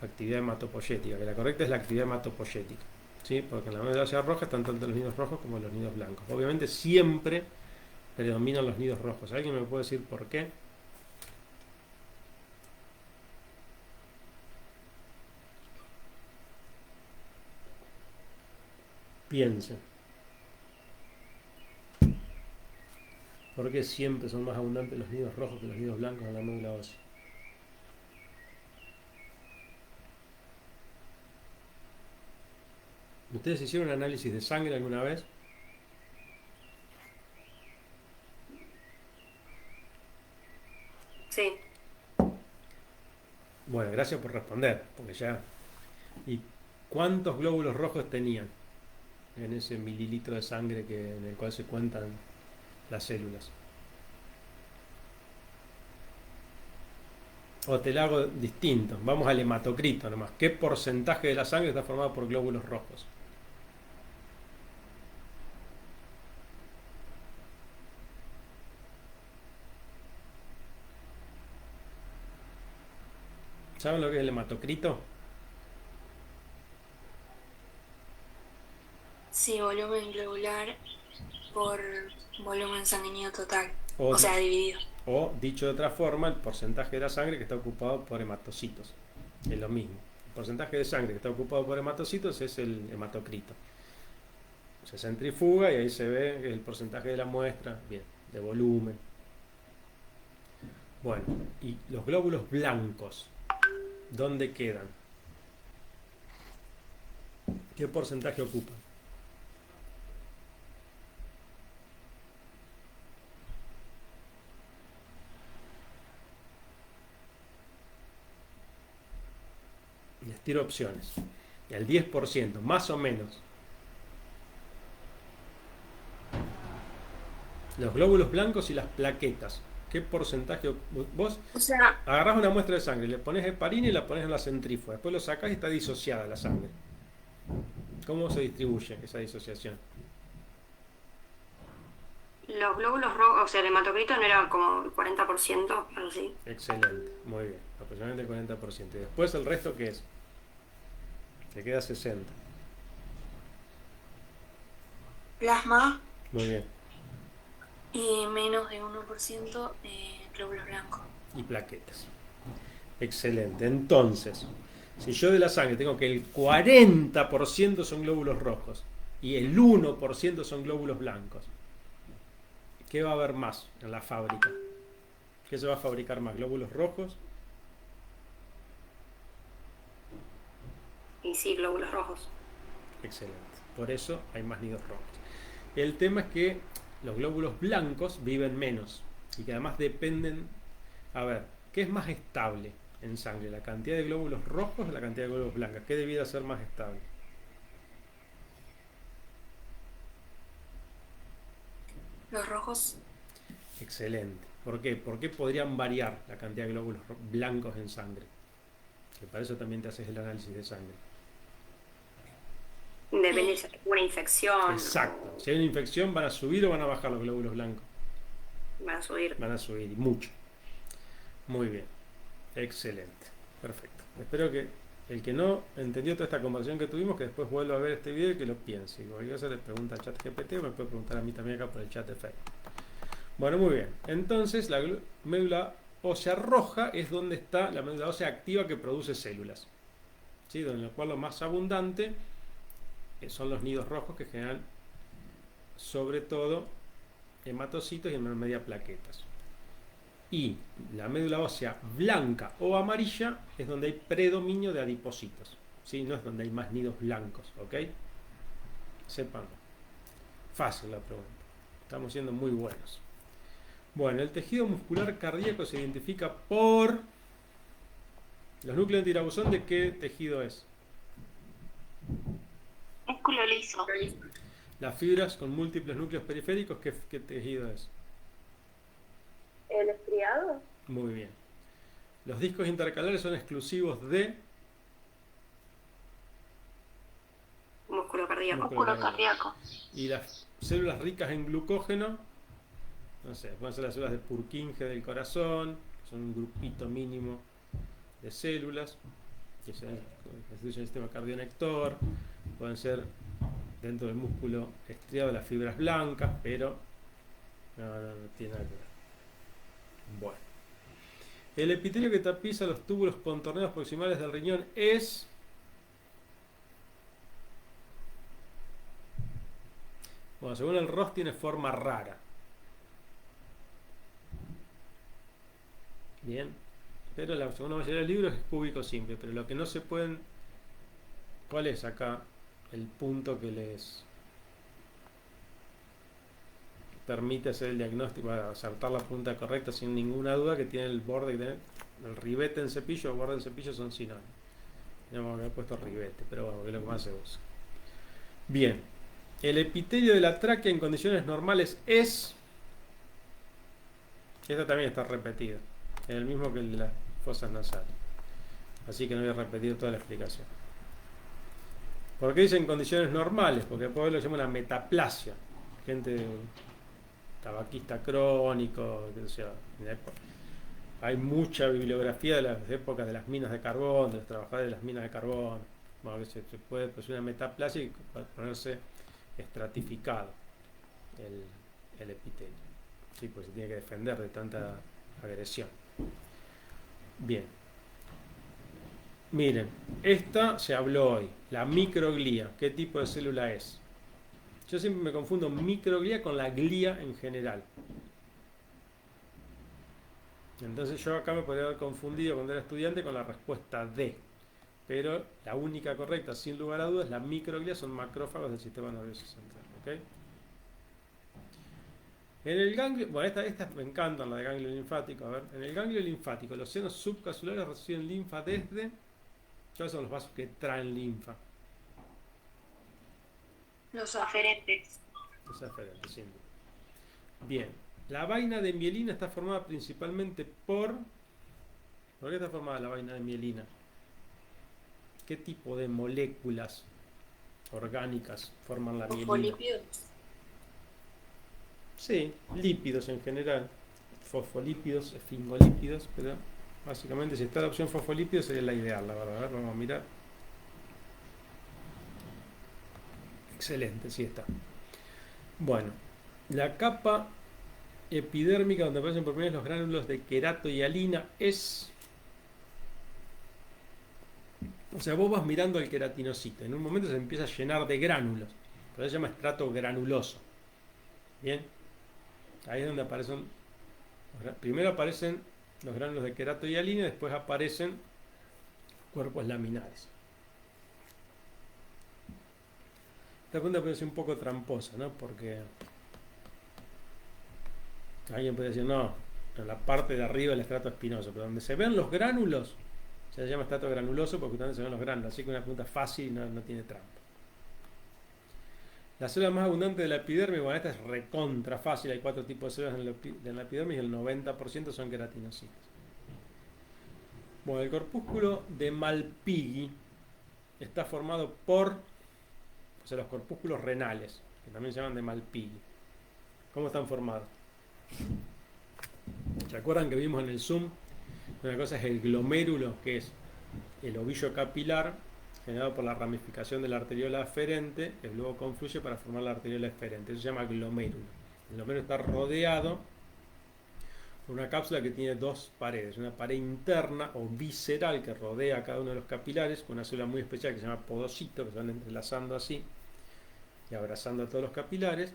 actividad hematopoyética, que la correcta es la actividad hematopoyética, ¿sí? Porque en la médula ósea roja están tanto los nidos rojos como los nidos blancos. Obviamente siempre predominan los nidos rojos. ¿Alguien me puede decir por qué? Piensen. ¿Por qué siempre son más abundantes los nidos rojos que los nidos blancos en la médula ósea? ¿Ustedes hicieron un análisis de sangre alguna vez? Sí. Bueno, gracias por responder, porque ya... ¿Y cuántos glóbulos rojos tenían en ese mililitro de sangre en el cual se cuentan las células? O te lo hago distinto, vamos al hematocrito nomás. ¿Qué porcentaje de la sangre está formado por glóbulos rojos? ¿Saben lo que es el hematocrito? Sí, volumen globular por volumen sanguíneo total. O O sea, dividido. O, dicho de otra forma, el porcentaje de la sangre que está ocupado por hematocitos. Es lo mismo. El porcentaje de sangre que está ocupado por hematocitos es el hematocrito. Se centrifuga y ahí se ve el porcentaje de la muestra, bien, de volumen. Bueno, y los glóbulos blancos, ¿dónde quedan? ¿Qué porcentaje ocupan? Les Tiro opciones. El 10%, más o menos. Los glóbulos blancos y las plaquetas. ¿Qué porcentaje? Vos O sea, agarrás una muestra de sangre, le pones heparina y la pones en la centrífuga. Después lo sacás y está disociada la sangre. ¿Cómo se distribuye esa disociación? Los glóbulos rojos, o sea, el hematocrito no era como el 40%, algo así. Excelente, muy bien. Aproximadamente el 40%. Y después el resto, ¿qué es? Te queda 60%. plasma Muy bien. y menos de 1% glóbulos blancos. Y plaquetas. Excelente. Entonces, si yo de la sangre tengo que el 40% son glóbulos rojos y el 1% son glóbulos blancos, ¿qué va a haber más en la fábrica? ¿Qué se va a fabricar más? ¿Glóbulos rojos? Y sí, glóbulos rojos. Excelente. Por eso hay más nidos rojos. El tema es que los glóbulos blancos viven menos y que además dependen... A ver, ¿qué es más estable en sangre? ¿La cantidad de glóbulos rojos o la cantidad de glóbulos blancos? ¿Qué debiera ser más estable? Los rojos, Excelente. ¿Por qué? ¿Por qué podrían variar la cantidad de glóbulos blancos en sangre? Que para eso también te haces el análisis de sangre. Depende si hay una infección. Exacto. Si hay una infección, ¿van a subir o van a bajar los glóbulos blancos? Van a subir. Van a subir, y mucho. Muy bien. Excelente. Perfecto. Espero que el que no entendió toda esta conversación que tuvimos, que después vuelva a ver este video y que lo piense. Y cualquier cosa le pregunta al chat GPT o me puede preguntar a mí también acá por el chat de Facebook. Bueno, muy bien. Entonces, la médula ósea roja es donde está la médula ósea activa que produce células. ¿Sí? Donde lo cual lo más abundante son los nidos rojos que generan sobre todo hematocitos y en menor medida plaquetas. Y la médula ósea blanca o amarilla es donde hay predominio de adipocitos. ¿Sí? No es donde hay más nidos blancos. ¿Ok? Sépanlo. Fácil la pregunta. Estamos siendo muy buenos. Bueno, el tejido muscular cardíaco se identifica por los núcleos de tirabuzón. ¿De qué tejido es? Músculo liso. Las fibras con múltiples núcleos periféricos, ¿qué tejido es? ¿El estriado? Muy bien. Los discos intercalares son exclusivos de Músculo cardíaco. Músculo cardíaco. y las células ricas en glucógeno, no sé, pueden ser las células de Purkinje del corazón, son un grupito mínimo de células que constituyen el sistema cardionector, pueden ser dentro del músculo estriado las fibras blancas, pero no tiene nada que ver. Bueno, el epitelio que tapiza los túbulos contorneados proximales del riñón es... Bueno, según el Ross tiene forma rara. Bien, pero la segunda mayoría de los libros es cúbico simple, pero lo que no se pueden... ¿Cuál es acá el punto que les permite hacer el diagnóstico, acertar la punta correcta sin ninguna duda? Que tiene el borde, el ribete en cepillo o borde en cepillo son sinónimos. Tenemos que haber puesto ribete, pero bueno, que es lo que más se usa. Bien, el epitelio de la tráquea en condiciones normales es... Esta también está repetida, es el mismo que el de las fosas nasales, así que no voy a repetir toda la explicación. ¿Por qué dicen condiciones normales? Porque después lo llaman una metaplasia. Gente tabaquista crónico, que sea, hay mucha bibliografía de las épocas de las minas de carbón, de los trabajadores de las minas de carbón. Bueno, que se puede producir una metaplasia y ponerse estratificado el epitelio. Sí, pues se tiene que defender de tanta agresión. Bien. Miren, esta se habló hoy, la microglía. ¿Qué tipo de célula es? Yo siempre me confundo microglía con la glía en general. Entonces yo acá me podría haber confundido cuando era estudiante con la respuesta D. Pero la única correcta, sin lugar a dudas, la microglía son macrófagos del sistema nervioso central. ¿Ok? En el ganglio, bueno, estas me encantan, la de ganglio linfático. A ver, en el ganglio linfático, los senos subcapsulares reciben linfa desde... ¿Cuáles son los vasos que traen linfa? Los Aferentes. Los aferentes, sin duda. Bien, la vaina de mielina está formada principalmente por... ¿Por qué está formada la vaina de mielina? ¿Qué tipo de moléculas orgánicas forman la mielina? fosfolípidos. Sí, lípidos en general. Fosfolípidos, esfingolípidos, pero básicamente si está la opción fosfolípidos sería la ideal, la verdad. A ver, vamos a mirar. Excelente, sí está. Bueno, la capa epidérmica donde aparecen por primera vez los gránulos de querato y alina es... O sea, vos vas mirando el queratinocito. En un momento se empieza a llenar de gránulos. Por eso se llama estrato granuloso. Bien. Ahí es donde aparecen... Primero aparecen los gránulos de querato y alina, y después aparecen cuerpos laminares. Esta pregunta puede ser un poco tramposa, ¿no? Porque alguien puede decir, no, en la parte de arriba el estrato espinoso, pero donde se ven los gránulos, se llama estrato granuloso porque también se ven los gránulos, así que una pregunta fácil y no tiene trampa. La célula más abundante de la epidermis, bueno, esta es recontra fácil, hay 4 tipos de células en la epidermis y el 90% son queratinocitos. Bueno, el corpúsculo de Malpighi está formado por, o sea, los corpúsculos renales, que también se llaman de Malpighi. ¿Cómo están formados? ¿Se acuerdan que vimos en el Zoom? Una cosa es el glomérulo, que es el ovillo capilar generado por la ramificación de la arteriola aferente, que luego confluye para formar la arteriola eferente. Eso se llama glomérulo. El glomérulo está rodeado por una cápsula que tiene 2 paredes, una pared interna o visceral que rodea a cada uno de los capilares, con una célula muy especial que se llama podocito, que se van entrelazando así y abrazando a todos los capilares,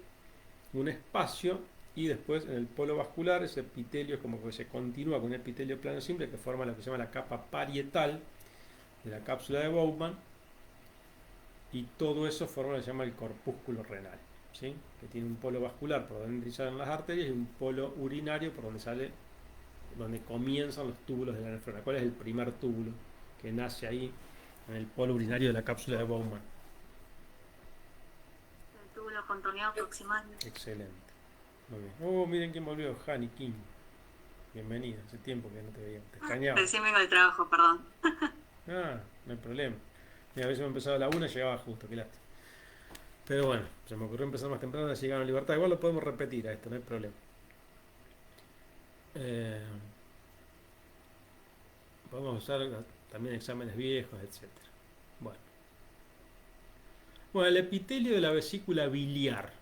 un espacio, y después en el polo vascular ese epitelio es como que se continúa con un epitelio plano simple que forma lo que se llama la capa parietal de la cápsula de Bowman, y todo eso forma lo que se llama el corpúsculo renal, ¿sí? Que tiene un polo vascular por donde salen las arterias y un polo urinario por donde comienzan los túbulos de la nefrona. ¿Cuál es el primer túbulo que nace ahí en el polo urinario de la cápsula de Bowman? El túbulo contorneado proximal. Excelente. Muy bien. Oh, miren quién volvió, Hani Kim. Bienvenida, hace tiempo que no te veía. Te extrañaba. Recién vengo del trabajo, perdón. Ah, no hay problema. Mira, a veces me empezado a la 1 y llegaba justo, qué lástima. Pero bueno, se me ocurrió empezar más temprano, así llegaron a Libertad. Igual lo podemos repetir a esto, no hay problema. Podemos usar también exámenes viejos, etc. Bueno, el epitelio de la vesícula biliar.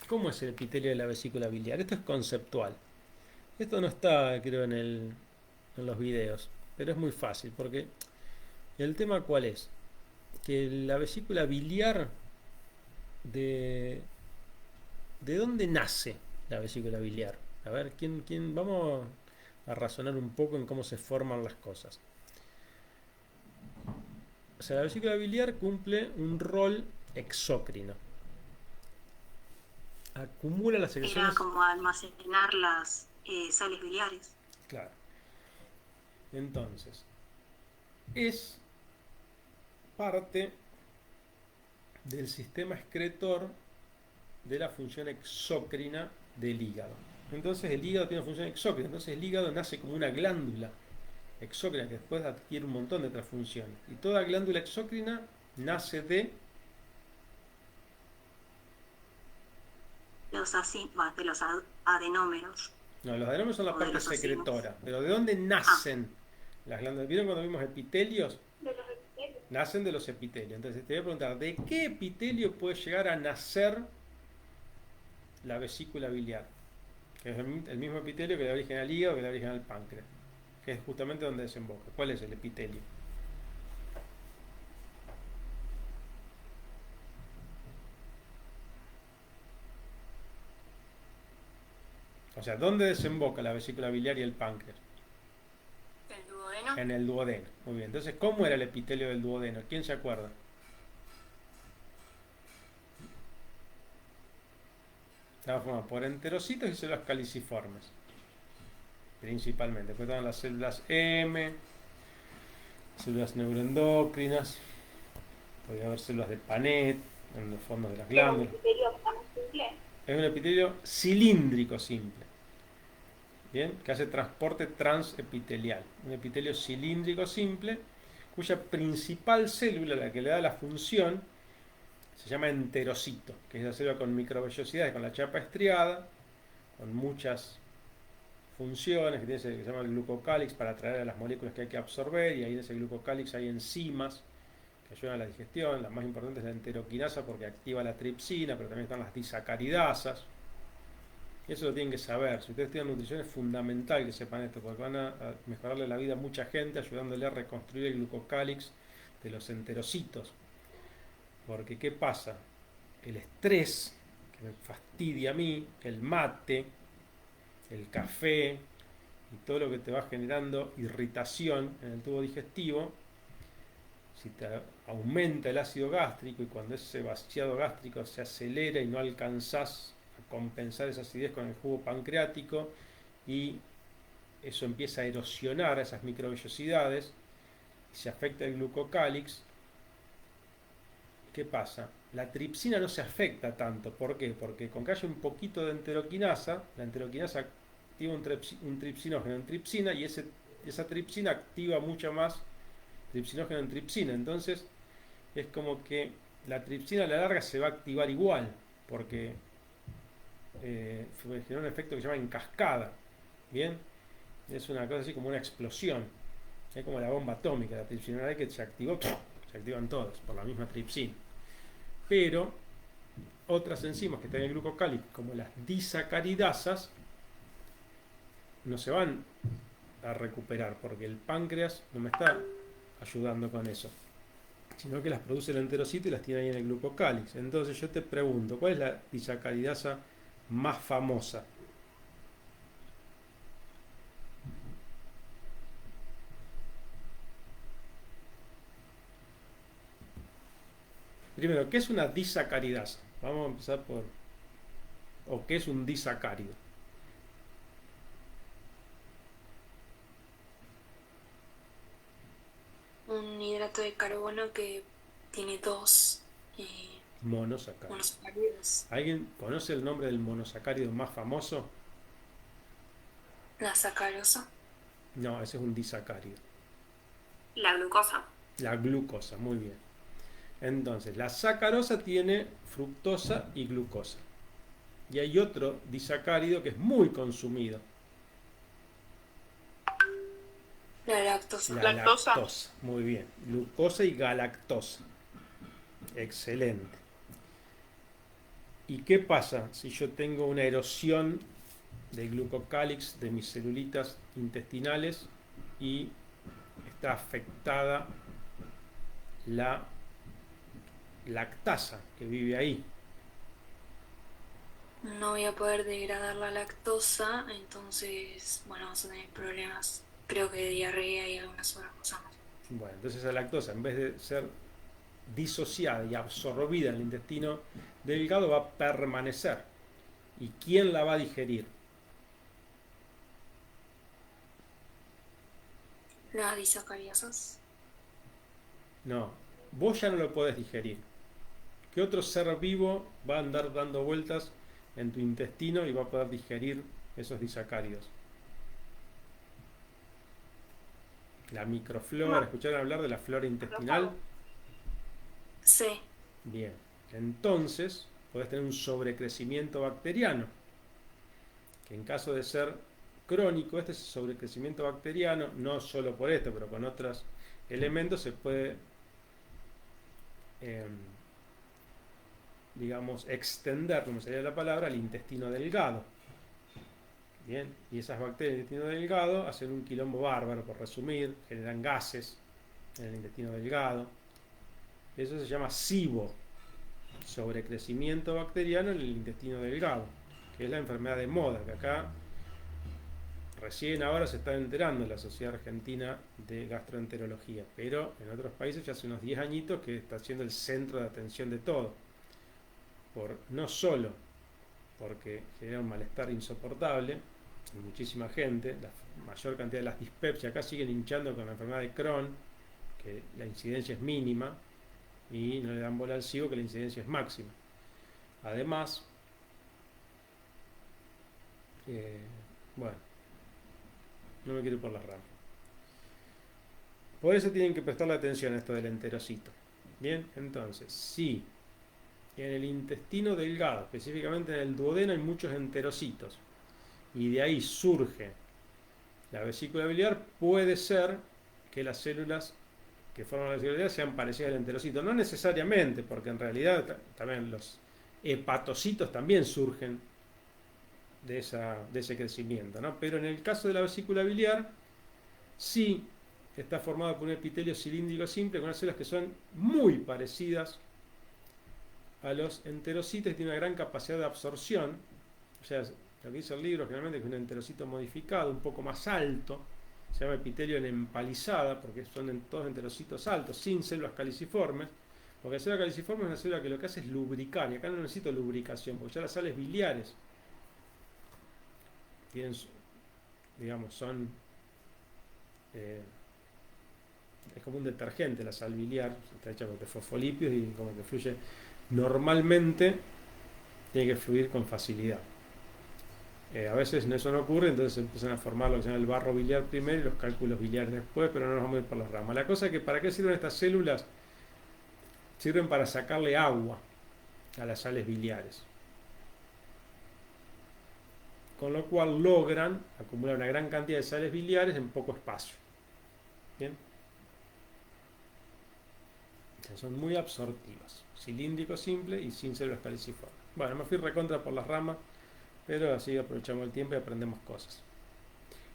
¿Cómo es el epitelio de la vesícula biliar? Esto es conceptual. Esto no está, creo, en los videos, pero es muy fácil, porque el tema ¿cuál es? Que la vesícula biliar, ¿de dónde nace la vesícula biliar? A ver, vamos a razonar un poco en cómo se forman las cosas. O sea, la vesícula biliar cumple un rol exócrino. Acumula las secreciones. Era como almacenar las sales biliares. Claro. Entonces, es parte del sistema excretor de la función exócrina del hígado. Entonces el hígado tiene una función exócrina. Entonces el hígado nace como una glándula exócrina que después adquiere un montón de otras funciones. Y toda glándula exócrina nace de los adenómeros. No, los adenómeros son la O de parte los secretora. Pero ¿de dónde nacen las glándulas? ¿Vieron cuando vimos epitelios? De los epitelios. Nacen de los epitelios. Entonces te voy a preguntar, ¿de qué epitelio puede llegar a nacer la vesícula biliar? Que es el mismo epitelio que da origen al hígado, que da origen al páncreas, que es justamente donde desemboca. ¿Cuál es el epitelio? O sea, ¿dónde desemboca la vesícula biliar y el páncreas? El duodeno. En el duodeno. Muy bien. Entonces, ¿cómo era el epitelio del duodeno? ¿Quién se acuerda? Estaba formado por enterocitos y células caliciformes, principalmente. Después estaban las células M, células neuroendocrinas, podría haber células de Panet en los fondos de las glándulas. Es un epitelio cilíndrico simple, ¿bien? Que hace transporte transepitelial. Un epitelio cilíndrico simple, cuya principal célula, la que le da la función, se llama enterocito, que es la célula con microvellosidades, con la chapa estriada, con muchas funciones, que tiene ese que se llama el glucocálix para atraer a las moléculas que hay que absorber, y ahí en ese glucocálix hay enzimas que ayudan a la digestión. La más importante es la enteroquinasa porque activa la tripsina, pero también están las disacaridasas. Eso lo tienen que saber. Si ustedes estudian nutrición es fundamental que sepan esto, porque van a mejorarle la vida a mucha gente ayudándole a reconstruir el glucocálix de los enterocitos. Porque ¿qué pasa? El estrés, que me fastidia a mí, el mate, el café y todo lo que te va generando irritación en el tubo digestivo, si te aumenta el ácido gástrico y cuando ese vaciado gástrico se acelera y no alcanzás a compensar esa acidez con el jugo pancreático y eso empieza a erosionar esas microvellosidades y se afecta el glucocálix, ¿qué pasa? La tripsina no se afecta tanto. ¿Por qué? Porque con que haya un poquito de enteroquinasa, la enteroquinasa activa un tripsinógeno en tripsina y esa tripsina activa mucho más tripsinógeno en tripsina. Entonces es como que la tripsina a la larga se va a activar igual, porque genera un efecto que se llama en cascada. ¿Bien? Es una cosa así como una explosión. Es como la bomba atómica, la tripsina que se activó, se activan todas por la misma tripsina. Pero otras enzimas que están en el glucocálix, como las disacaridasas, no se van a recuperar porque el páncreas no me está ayudando con eso, sino que las produce el enterocito y las tiene ahí en el glucocálix. Entonces yo te pregunto, ¿cuál es la disacaridasa más famosa? Primero, ¿qué es una disacaridasa? Vamos a empezar por... ¿O qué es un disacárido? Un hidrato de carbono que tiene dos Monosacárido. monosacáridos. ¿Alguien conoce el nombre del monosacárido más famoso? La sacarosa. No, ese es un disacárido. La glucosa. La glucosa, muy bien. Entonces, la sacarosa tiene fructosa y glucosa. Y hay otro disacárido que es muy consumido. La lactosa. La lactosa. Muy bien. Glucosa y galactosa. Excelente. ¿Y qué pasa si yo tengo una erosión del glucocálix de mis celulitas intestinales y está afectada la lactasa que vive ahí? No voy a poder degradar la lactosa, entonces, bueno, vamos a tener problemas. Creo que de diarrea y algunas otras cosas más. Bueno, entonces esa lactosa, en vez de ser disociada y absorbida en el intestino delgado, va a permanecer. ¿Y quién la va a digerir? Las disacaridasas. No, vos ya no lo podés digerir. ¿Qué otro ser vivo va a andar dando vueltas en tu intestino y va a poder digerir esos disacáridos? La microflora, ¿escucharon hablar de la flora intestinal? Sí. Bien, entonces podés tener un sobrecrecimiento bacteriano, que en caso de ser crónico, este sobrecrecimiento bacteriano, no solo por esto, pero con otros elementos, se puede, digamos, extender, como sería la palabra, al intestino delgado. Bien, y esas bacterias del intestino delgado hacen un quilombo bárbaro, por resumir, generan gases en el intestino delgado. Eso se llama SIBO, sobrecrecimiento bacteriano en el intestino delgado, que es la enfermedad de moda, que acá recién ahora se está enterando la Sociedad Argentina de Gastroenterología, pero en otros países ya hace unos 10 añitos que está siendo el centro de atención de todo, no solo porque genera un malestar insoportable en muchísima gente, la mayor cantidad de las dispepsias acá siguen hinchando con la enfermedad de Crohn, que la incidencia es mínima, y no le dan bola al ciego, que la incidencia es máxima. Además, bueno, no me quiero ir por las ramas. Por eso tienen que prestarle atención a esto del enterocito. Bien, entonces, si en el intestino delgado, específicamente en el duodeno, hay muchos enterocitos, y de ahí surge la vesícula biliar, puede ser que las células que forman la vesícula biliar sean parecidas al enterocito. No necesariamente, porque en realidad también los hepatocitos también surgen de ese crecimiento, ¿no? Pero en el caso de la vesícula biliar, sí está formada por un epitelio cilíndrico simple con unas células que son muy parecidas a los enterocitos y tiene una gran capacidad de absorción. O sea, lo que dice el libro generalmente es que un enterocito modificado, un poco más alto, se llama epitelio en empalizada, porque son todos enterocitos altos, sin células caliciformes, porque la célula caliciforme es una célula que lo que hace es lubricar, y acá no necesito lubricación, porque ya las sales biliares tienen, digamos, son es como un detergente la sal biliar, está hecha de fosfolípidos y como que fluye normalmente, tiene que fluir con facilidad. A veces eso no ocurre, entonces empiezan a formar lo que se llama el barro biliar primero y los cálculos biliares después, pero no nos vamos a ir por las ramas. La cosa es que ¿para qué sirven estas células? Sirven para sacarle agua a las sales biliares, con lo cual logran acumular una gran cantidad de sales biliares en poco espacio. ¿Bien? Son muy absortivas, cilíndrico simple y sin células caliciformes. Bueno, me fui recontra por las ramas, pero así aprovechamos el tiempo y aprendemos cosas.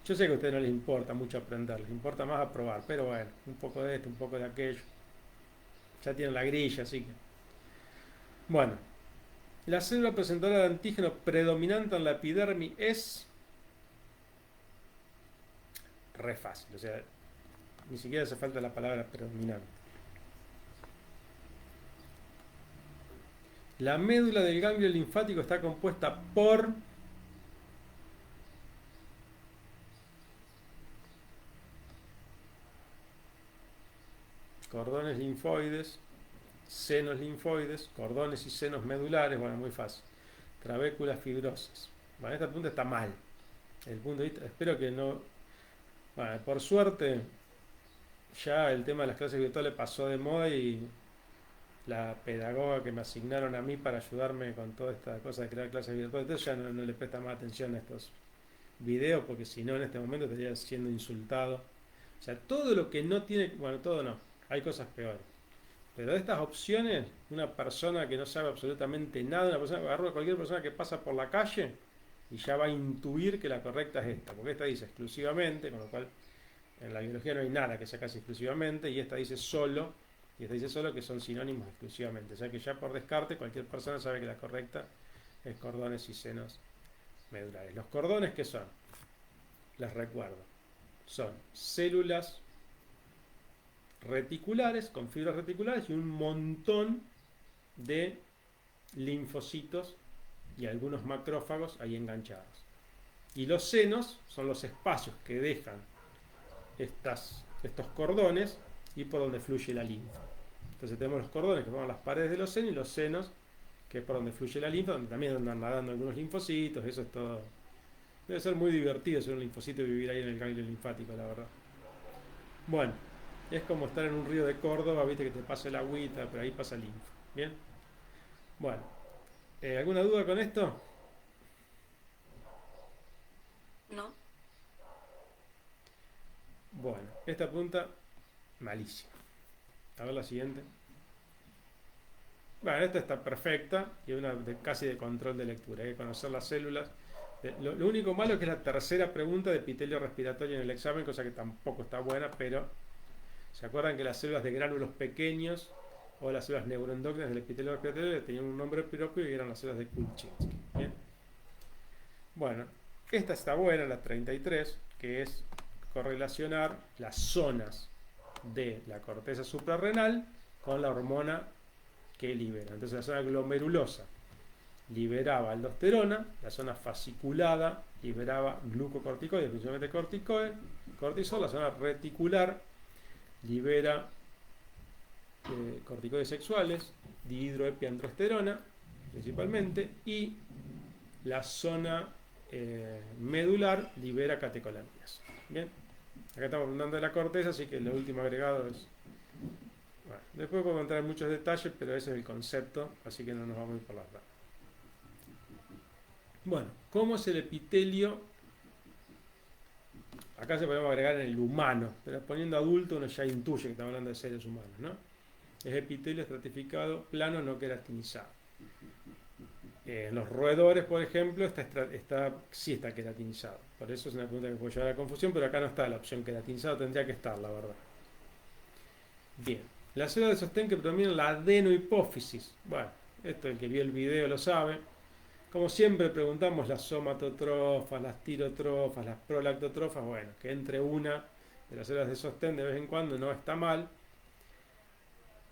Yo sé que a ustedes no les importa mucho aprender, les importa más aprobar, pero bueno, un poco de esto, un poco de aquello. Ya tienen la grilla, así que... Bueno, la célula presentadora de antígeno predominante en la epidermis es... re fácil, o sea, ni siquiera hace falta la palabra predominante. La médula del ganglio linfático está compuesta por cordones linfoides, senos linfoides, cordones y senos medulares, bueno, muy fácil. Trabéculas fibrosas. Bueno, esta punta está mal. El punto de vista, espero que no... Bueno, por suerte, ya el tema de las clases virtuales pasó de moda y la pedagoga que me asignaron a mí para ayudarme con toda esta cosa de crear clases virtuales, entonces ya no le presta más atención a estos videos, porque si no en este momento estaría siendo insultado. O sea, todo lo que no tiene, bueno, todo no, hay cosas peores. Pero de estas opciones, una persona que no sabe absolutamente nada, una persona, agarro a cualquier persona que pasa por la calle y ya va a intuir que la correcta es esta, porque esta dice exclusivamente, con lo cual en la biología no hay nada que sea casi exclusivamente, y esta dice solo, y esta dice solo, que son sinónimos exclusivamente. O sea que ya por descarte cualquier persona sabe que la correcta es cordones y senos medulares. Los cordones, ¿qué son? Les recuerdo. Son células reticulares, con fibras reticulares y un montón de linfocitos y algunos macrófagos ahí enganchados. Y los senos son los espacios que dejan estos cordones y por donde fluye la linfa. Entonces tenemos los cordones que forman las paredes de los senos y los senos que es por donde fluye la linfa, donde también andan nadando algunos linfocitos. Eso es todo. Debe ser muy divertido ser un linfocito y vivir ahí en el ganglio linfático, la verdad. Bueno, es como estar en un río de Córdoba, viste que te pasa el agüita, pero ahí pasa linfa. Bien. Bueno, ¿alguna duda con esto? No. Bueno, esta punta malísima. A ver la siguiente. Bueno, esta está perfecta y es una casi de control de lectura. Hay que conocer las células. Lo único malo es que es la tercera pregunta de epitelio respiratorio en el examen, cosa que tampoco está buena, pero ¿se acuerdan que las células de gránulos pequeños o las células neuroendócrinas del epitelio respiratorio tenían un nombre propio y eran las células de Kulczynski? ¿Bien? Bueno, esta está buena, la 33, que es correlacionar las zonas de la corteza suprarrenal con la hormona que libera. Entonces la zona glomerulosa liberaba aldosterona, la zona fasciculada liberaba glucocorticoides, principalmente cortisol, la zona reticular libera corticoides sexuales, dihidroepiandrosterona principalmente, y la zona medular libera catecolaminas. Bien, acá estamos hablando de la corteza, así que lo último agregado es... Bueno, después puedo entrar en muchos detalles, pero ese es el concepto, así que no nos vamos a ir por las ramas. Bueno, ¿cómo es el epitelio? Acá se podemos agregar en el humano, pero poniendo adulto uno ya intuye que estamos hablando de seres humanos, ¿no? Es epitelio estratificado, plano, no queratinizado. En los roedores, por ejemplo, sí está queratinizado. Por eso es una pregunta que puede llevar a la confusión, pero acá no está la opción queratinizado, tendría que estar, la verdad. Bien, las células de sostén que predominan la adenohipófisis. Bueno, esto el que vio el video lo sabe. Como siempre preguntamos las somatotrofas, las tirotrofas, las prolactotrofas. Bueno, que entre una de las células de sostén de vez en cuando no está mal.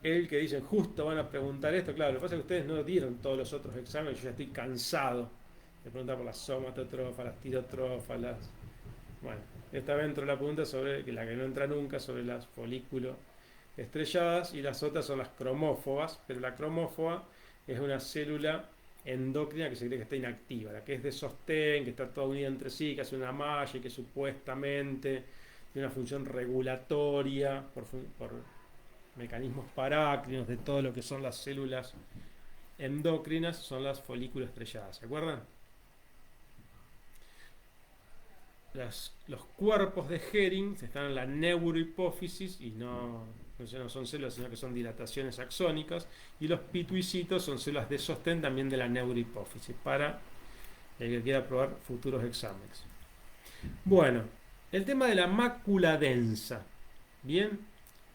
El que dicen justo van a preguntar esto, claro, lo que pasa es que ustedes no dieron todos los otros exámenes, yo ya estoy cansado de preguntar por las somatotrofas, las tirotrofas, bueno, esta vez entró la pregunta sobre la que no entra nunca, sobre las folículos estrelladas, y las otras son las cromófobas, pero la cromófoba es una célula endocrina que se cree que está inactiva, la que es de sostén, que está toda unida entre sí, que hace una malla y que supuestamente tiene una función regulatoria por mecanismos parácrinos de todo lo que son las células endócrinas, son las folículos estrelladas, ¿se acuerdan? Los cuerpos de Hering están en la neurohipófisis y no son células, sino que son dilataciones axónicas, y los pituicitos son células de sostén también de la neurohipófisis, para el que quiera probar futuros exámenes. Bueno, el tema de la mácula densa. Bien,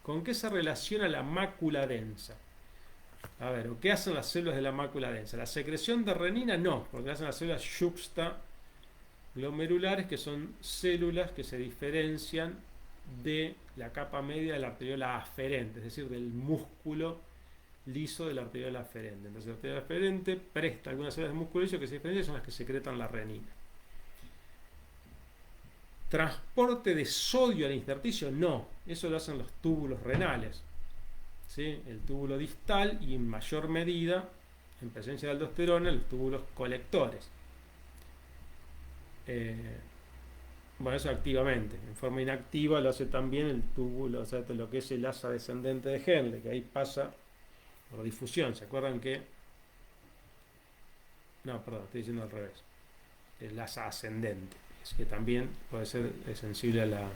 ¿con qué se relaciona la mácula densa? A ver, ¿qué hacen las células de la mácula densa? La secreción de renina no, porque hacen las células yuxtaglomerulares, que son células que se diferencian de la capa media de la arteriola aferente, es decir, del músculo liso de la arteriola aferente. Entonces la arteriola aferente presta algunas células de músculo liso que se diferencian, son las que secretan la renina. Transporte de sodio al intersticio, no, eso lo hacen los túbulos renales, ¿sí? El túbulo distal y en mayor medida, en presencia de aldosterona, los túbulos colectores. Bueno, eso activamente. En forma inactiva lo hace también el túbulo, o sea, lo que es el asa descendente de Henle, que ahí pasa por difusión. ¿Se acuerdan que? No, perdón, estoy diciendo al revés. El asa ascendente, es que también puede ser sensible a la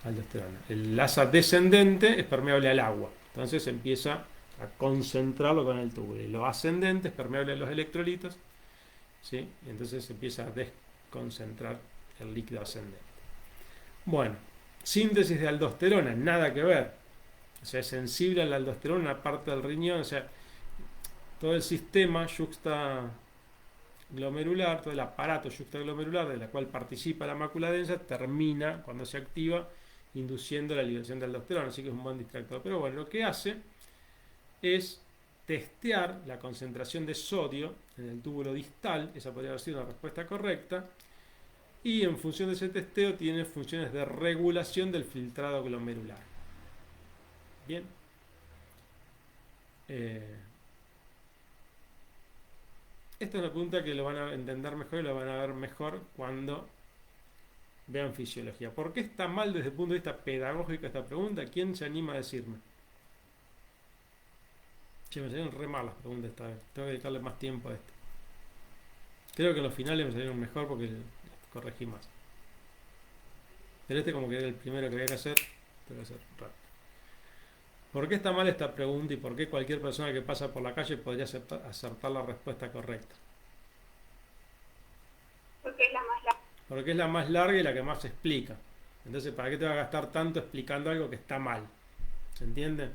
aldosterona. El asa descendente es permeable al agua, entonces empieza a concentrarlo con el túbulo. Y lo ascendente es permeable a los electrolitos, ¿sí? Y entonces empieza a desconcentrar el líquido ascendente. Bueno, síntesis de aldosterona, nada que ver. O sea, es sensible a la aldosterona, una parte del riñón, o sea, todo el sistema yuxtaglomerular, todo el aparato yuxtaglomerular de la cual participa la mácula densa, termina, cuando se activa, induciendo la liberación de aldosterona, así que es un buen distractor. Pero bueno, lo que hace es testear la concentración de sodio en el túbulo distal, esa podría haber sido una respuesta correcta, y en función de ese testeo tiene funciones de regulación del filtrado glomerular. Bien. Esta es una pregunta que lo van a entender mejor y lo van a ver mejor cuando vean fisiología. ¿Por qué está mal desde el punto de vista pedagógico esta pregunta? ¿Quién se anima a decirme? Che, me salieron re mal las preguntas esta vez. Tengo que dedicarle más tiempo a esto. Creo que en los finales me salieron mejor porque corregí más. Pero este como que era el primero que había que hacer. Tengo que hacer rápido. ¿Por qué está mal esta pregunta y por qué cualquier persona que pasa por la calle podría acertar la respuesta correcta? Porque es la más larga. Porque es la más larga y la que más se explica. Entonces, ¿para qué te va a gastar tanto explicando algo que está mal? ¿Se entiende?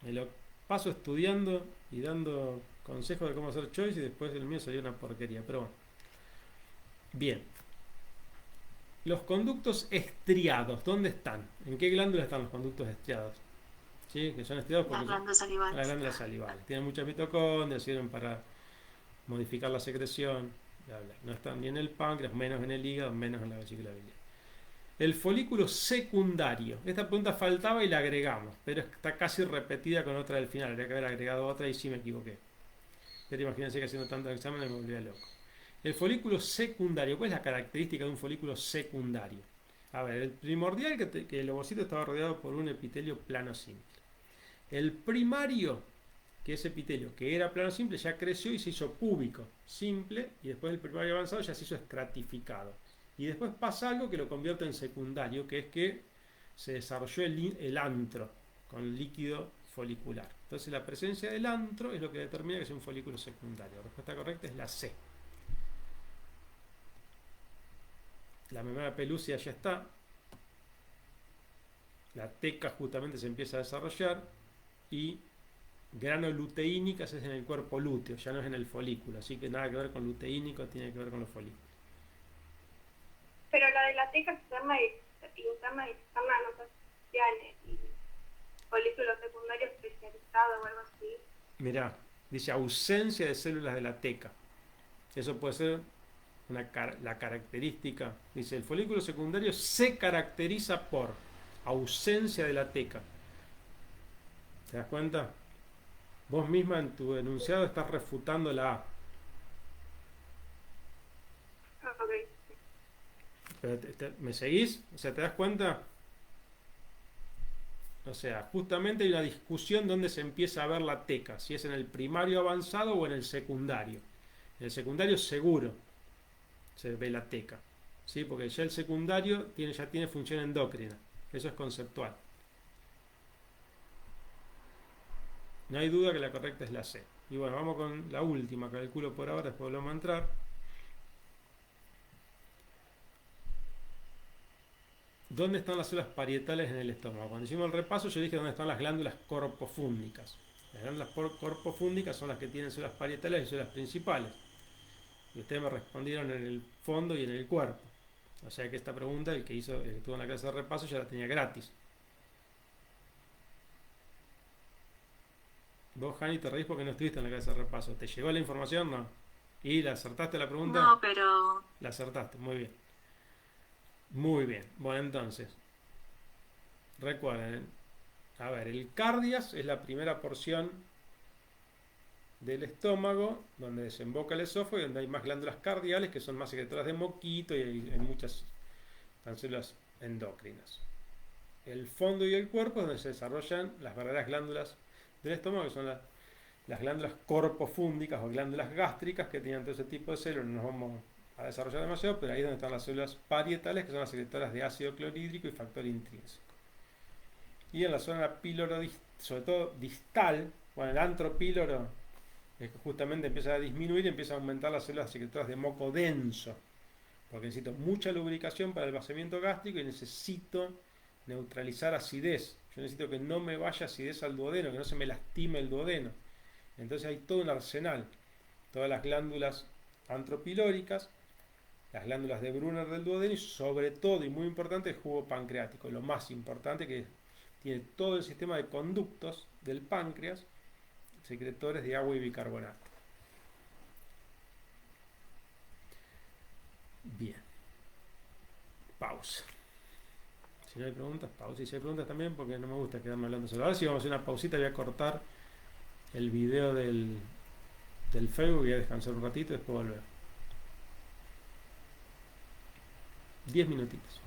Me lo paso estudiando y dando consejos de cómo hacer choice y después el mío salió una porquería. Pero bueno. Bien. Los conductos estriados, ¿dónde están? ¿En qué glándulas están los conductos estriados? ¿Sí? Que son estriados porque Las glándulas salivales. las glándulas salivales. Tienen muchas mitocondrias, sirven para modificar la secreción. Bla, bla. No están ni en el páncreas, menos en el hígado, menos en la vesícula biliar. El folículo secundario. Esta pregunta faltaba y la agregamos, pero está casi repetida con otra del final. Habría que haber agregado otra y sí me equivoqué. Pero imagínense que haciendo tantos exámenes me volvía loco. El folículo secundario. ¿Cuál es la característica de un folículo secundario? A ver, el primordial que el ovocito estaba rodeado por un epitelio plano simple. El primario, que ese epitelio que era plano simple ya creció y se hizo cúbico, simple, y después el primario avanzado ya se hizo estratificado. Y después pasa algo que lo convierte en secundario, que es que se desarrolló el antro con líquido folicular. Entonces la presencia del antro es lo que determina que es un folículo secundario. La respuesta correcta es la C. La membrana pelúcida ya está. La teca justamente se empieza a desarrollar y granoluteínicas es en el cuerpo lúteo, ya no es en el folículo, así que nada que ver con luteínico, tiene que ver con los folículos. Pero la de la teca externa y externa no se tiene, y folículo secundario especializado o algo así. Mirá, dice ausencia de células de la teca. Eso puede ser la característica. Dice, el folículo secundario se caracteriza por ausencia de la teca. ¿Te das cuenta? Vos misma en tu enunciado estás refutando la A. Ok. Pero ¿me seguís? O sea, ¿te das cuenta? O sea, justamente hay una discusión donde se empieza a ver la teca, si es en el primario avanzado o en el secundario. En el secundario seguro se ve la teca, ¿sí? Porque ya el secundario ya tiene función endocrina. Eso es conceptual. No hay duda que la correcta es la C. Y bueno, vamos con la última, calculo por ahora, después volvemos a entrar. ¿Dónde están las células parietales en el estómago? Cuando hicimos el repaso yo dije dónde están las glándulas corpofúndicas. Las glándulas corpofúndicas son las que tienen células parietales y células principales. Y ustedes me respondieron en el fondo y en el cuerpo. O sea que esta pregunta, el que estuvo en la clase de repaso, ya la tenía gratis. Vos, Jani, te reís porque no estuviste en la clase de repaso. ¿Te llegó la información? No. ¿Y la acertaste la pregunta? No, pero La acertaste, muy bien. Muy bien. Bueno, entonces, recuerden, a ver, el cardias es la primera porción del estómago donde desemboca el esófago y donde hay más glándulas cardiales que son más secretoras de moquito y hay muchas células endócrinas. El fondo y el cuerpo es donde se desarrollan las verdaderas glándulas del estómago, que son las glándulas corpofúndicas o glándulas gástricas que tienen todo ese tipo de células. No nos vamos a desarrollar demasiado, pero ahí es donde están las células parietales, que son las secretoras de ácido clorhídrico y factor intrínseco. Y en la zona píloro, sobre todo distal, bueno, el antropíloro es que justamente empieza a disminuir y empieza a aumentar las células secretoras de moco denso, porque necesito mucha lubricación para el vaciamiento gástrico y necesito neutralizar acidez. Yo necesito que no me vaya acidez al duodeno, que no se me lastime el duodeno. Entonces hay todo un arsenal. Todas las glándulas antropilóricas, las glándulas de Brunner del duodeno y sobre todo, y muy importante, el jugo pancreático. Lo más importante, que tiene todo el sistema de conductos del páncreas, secretores de agua y bicarbonato. Bien. Pausa. Si no hay preguntas, pausa. Y si hay preguntas también, porque no me gusta quedarme hablando solo. Ahora sí vamos a hacer una pausita, voy a cortar el video del Facebook, voy a descansar un ratito y después volver. 10 minutitos.